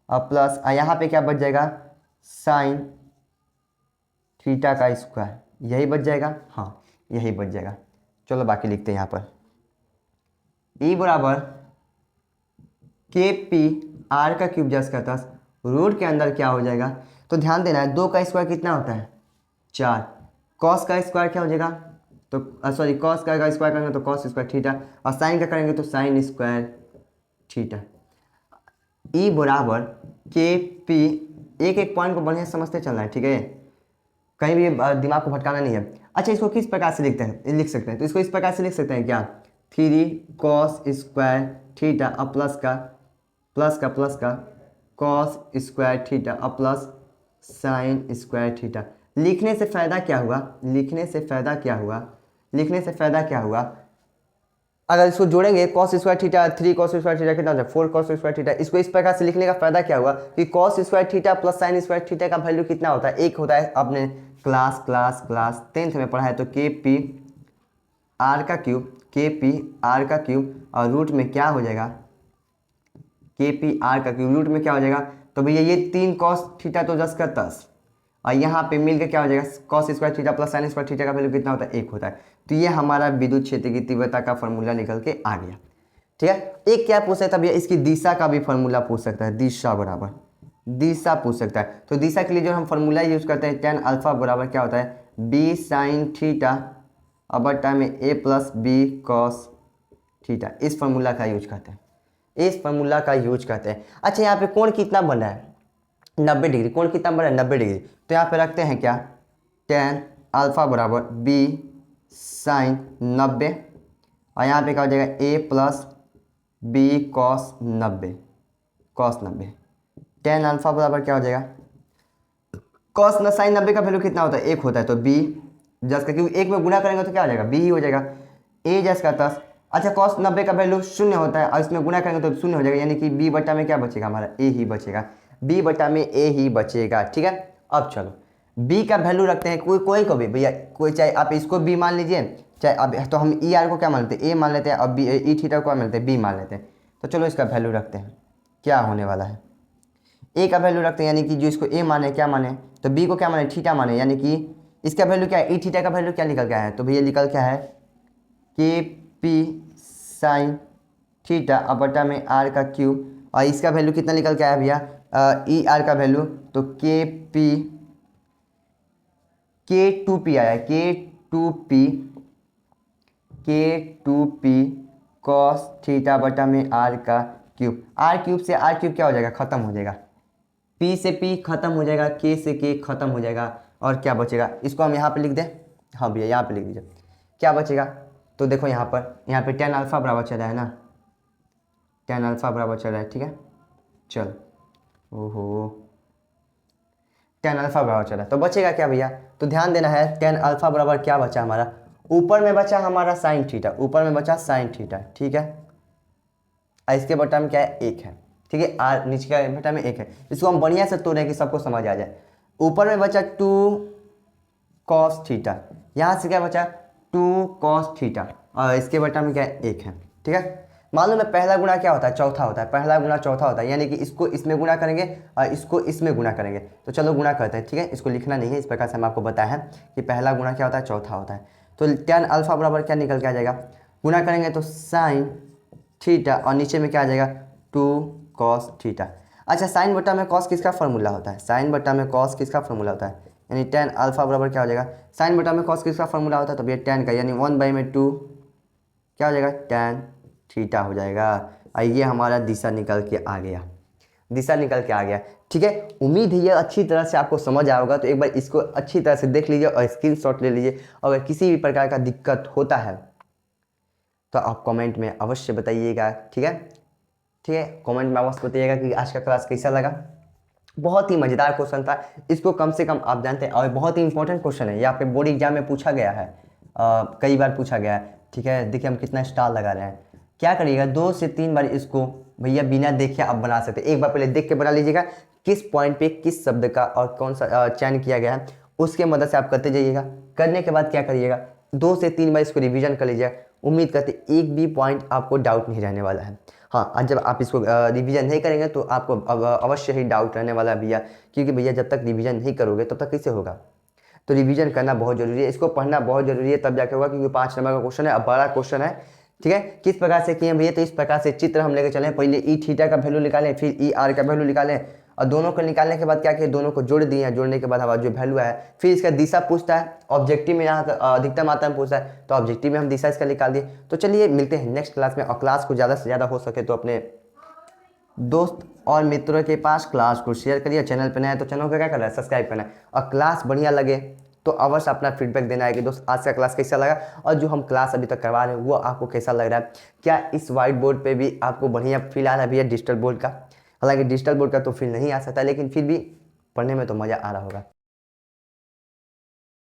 और प्लस यहाँ पे क्या बच जाएगा, साइन थीटा का स्क्वायर, यही बच जाएगा, हाँ यही बच जाएगा। चलो बाकी लिखते हैं यहाँ पर, ई बराबर के पी आर का क्यूब जस का 10, रूट के अंदर क्या हो जाएगा, तो ध्यान देना है 2 का स्क्वायर कितना होता है, 4, कॉस का स्क्वायर क्या हो जाएगा, तो सॉरी कॉस का स्क्वायर करेंगे तो कॉस स्क्वायर थीटा, और साइन का करेंगे तो साइन स्क्वायर थीटा। ई बराबर के पी, एक एक पॉइंट को बढ़िया समझते चलना है, ठीक है, कहीं भी दिमाग को भटकाना नहीं है। अच्छा, इसको किस प्रकार से लिखते हैं, लिख सकते हैं, तो इसको इस प्रकार से लिख सकते हैं क्या, 3 कॉस स्क्वायर थीटा और प्लस का प्लस का कॉस स्क्वायर थीटा और प्लस साइन स्क्वायर थीटा। लिखने से फ़ायदा क्या हुआ, लिखने से फ़ायदा क्या हुआ, लिखने से फ़ायदा क्या हुआ, अगर इसको जोड़ेंगे cos square theta 3 cos square theta कितना होता है 4 कॉस स्क्वायर थीटा। इसको इस प्रकार से लिखने का फायदा क्या हुआ कि cos square theta plus sine square theta का वैल्यू कितना होता है, एक होता है। आपने क्लास 10th में पढ़ा है। तो के पी आर का क्यूब और रूट में क्या हो जाएगा, के पी आर का क्यूब रूट में क्या हो जाएगा। तो भैया ये 3 कॉस थीटा तो 10 का 10 और यहाँ पे मिलकर क्या हो जाएगा cos square theta plus sine square theta का वैल्यू कितना होता है, एक होता है। तो ये हमारा विद्युत क्षेत्र की तीव्रता का फॉर्मूला निकल के आ गया। ठीक है, एक क्या पूछ सकता है भैया, इसकी दिशा का भी फॉर्मूला पूछ सकता है, दिशा बराबर दिशा पूछ सकता है। तो दिशा के लिए जो हम फॉर्मूला यूज करते हैं tan अल्फा बराबर क्या होता है b साइन थीटा और बटा में a plus B cos theta. इस फॉर्मूला का यूज करते हैं, इस फॉर्मूला का यूज करते हैं। अच्छा यहाँ पे कोण कितना बन रहा है 90 डिग्री, कोण कितना बन रहा है 90 डिग्री। तो यहाँ पे रखते हैं क्या tan अल्फा बराबर b साइन 90 और यहाँ पे क्या हो जाएगा a plus B cos 90 tan alpha बराबर क्या हो जाएगा कॉस न साइन 90 का वैल्यू कितना होता है, एक होता है। तो b जस का क्योंकि एक में गुना करेंगे तो क्या हो जाएगा b ही हो जाएगा, a जस का 10। अच्छा कॉस 90 का वैल्यू शून्य होता है और इसमें गुना करेंगे तो शून्य हो जाएगा, यानी कि b बटा में क्या बचेगा हमारा a ही बचेगा, b बटा में a ही बचेगा। ठीक है, अब चलो b का वैल्यू रखते हैं कोई को भी भैया, कोई चाहे आप इसको b मान लीजिए, चाहे अब तो हम ई आर को क्या मान लेते हैं a मान लेते हैं और बी ई थीटा को क्या मान लेते हैं b मान लेते हैं। तो चलो इसका वैल्यू रखते हैं, क्या होने वाला है a का वैल्यू रखते हैं, यानी कि जो इसको a माने क्या माने तो b को क्या माने थीटा माने, यानी कि इसका वैल्यू क्या है ई थीटा का वैल्यू क्या निकल गया है। तो भैया निकल क्या है के पी साइन थीटा और बटा में आर का क्यूब और इसका वैल्यू कितना निकल के आया भैया ई आर का वैल्यू तो के टू पी आया, के टू पी कॉस थीटा बटा में आर का क्यूब। आर क्यूब से आर क्यूब क्या हो जाएगा खत्म हो जाएगा, पी से पी खत्म हो जाएगा, के से के खत्म हो जाएगा और क्या बचेगा, इसको हम यहाँ पे लिख दें। हाँ भैया यहाँ पे लिख दीजिए क्या बचेगा। तो देखो यहाँ पे tan अल्फा बराबर चल रहा है ना, tan अल्फा बराबर चल रहा है। ठीक है चल ओहो tan अल्फा बराबर चल रहा है तो बचेगा क्या भैया, तो ध्यान देना है tan अल्फा बराबर क्या बचा हमारा, ऊपर में बचा हमारा साइन थीटा, ऊपर में बचा साइन थीटा। ठीक है और इसके बटा में क्या है एक है। ठीक है आर नीचे का बटा में एक है, इसको हम बढ़िया से तोड़ें कि सबको समझ आ जाए। ऊपर में बचा 2 कॉस थीटा, यहाँ से क्या बचा 2 कॉस थीटा और इसके बटा में क्या है एक है। ठीक है मालूम है पहला गुणा क्या होता है चौथा होता है, पहला गुणा चौथा होता है, यानी कि इसको इसमें गुणा करेंगे और इसको इसमें गुणा करेंगे। तो चलो गुणा करते हैं। ठीक है इसको लिखना नहीं है, इस प्रकार से हम आपको बताया है कि पहला गुणा क्या होता है चौथा होता है। तो tan अल्फा बराबर क्या निकल के आ जाएगा, गुणा करेंगे तो साइन थीटा और नीचे में क्या आ जाएगा 2 कॉस थीटा। अच्छा साइन बटा में कॉस किसका फॉर्मूला होता है, साइन बटा में कॉस किसका फॉर्मूला होता है, यानी tan अल्फा बराबर क्या हो जाएगा साइन बटा में कॉस किसका फॉर्मूला होता है तो भैया tan का, यानी 1/2 क्या हो जाएगा tan थीटा हो जाएगा। और ये हमारा दिशा निकल के आ गया, दिशा निकल के आ गया। ठीक है उम्मीद है ये अच्छी तरह से आपको समझ आया होगा। तो एक बार इसको अच्छी तरह से देख लीजिए और स्क्रीनशॉट ले लीजिए। अगर किसी भी प्रकार का दिक्कत होता है तो आप कमेंट में अवश्य बताइएगा। ठीक है कमेंट में अवश्य बताइएगा कि आज का क्लास कैसा लगा। बहुत ही मज़ेदार क्वेश्चन था, इसको कम से कम आप जानते हैं और बहुत ही इंपॉर्टेंट क्वेश्चन है, यहाँ पे बोर्ड एग्जाम में पूछा गया है, कई बार पूछा गया है। ठीक है देखिए हम कितना स्टार लगा रहे हैं, क्या करिएगा 2 से 3 बार इसको भैया बिना देखे आप बना सकते हैं। एक बार पहले देख के बना लीजिएगा किस पॉइंट पे किस शब्द का और कौन सा चयन किया गया है, उसके मदद से आप करते जाइएगा। करने के बाद क्या करिएगा 2 से 3 बार इसको रिवीजन कर लीजिएगा। उम्मीद करते एक भी पॉइंट आपको डाउट नहीं रहने वाला है। हाँ आज जब आप इसको रिवीजन नहीं करेंगे तो आपको अवश्य ही डाउट रहने वाला है भैया, क्योंकि भैया जब तक रिवीजन नहीं करोगे तब तक कैसे होगा। तो रिवीजन करना बहुत जरूरी है, इसको पढ़ना बहुत जरूरी है, तब जाके होगा, क्योंकि 5 नंबर का क्वेश्चन है, अब बड़ा क्वेश्चन है। ठीक है किस प्रकार से किए भैया, तो इस प्रकार से चित्र हम लेकर चलें, पहले ई थीटा का वैल्यू निकालें, फिर ई आर का वैल्यू निकालें और दोनों को निकालने के बाद क्या किया दोनों को जोड़ दिए, जोड़ने के बाद हमारा जो वैल्यू है फिर इसका दिशा पूछता है, ऑब्जेक्टिव में यहाँ अधिकतम मात्रा में पूछता है तो ऑब्जेक्टिव में हम दिशा इसका निकाल दिए। तो चलिए मिलते हैं नेक्स्ट क्लास में, और क्लास को ज़्यादा से ज़्यादा हो सके तो अपने दोस्त और मित्रों के पास क्लास को शेयर करिए। चैनल पर नया है तो चैनल को क्या करना है सब्सक्राइब करना है, और क्लास बढ़िया लगे तो अवश्य अपना फीडबैक देना है कि दोस्त आज का क्लास कैसा लगा और जो हम क्लास अभी तक करवा रहे हैं वो आपको कैसा लग रहा है। क्या इस वाइट बोर्ड पे भी आपको बढ़िया फील आ रहा है भैया डिजिटल बोर्ड का? हालांकि डिजिटल बोर्ड का तो फील नहीं आ सकता, लेकिन फिर भी पढ़ने में तो मज़ा आ रहा होगा।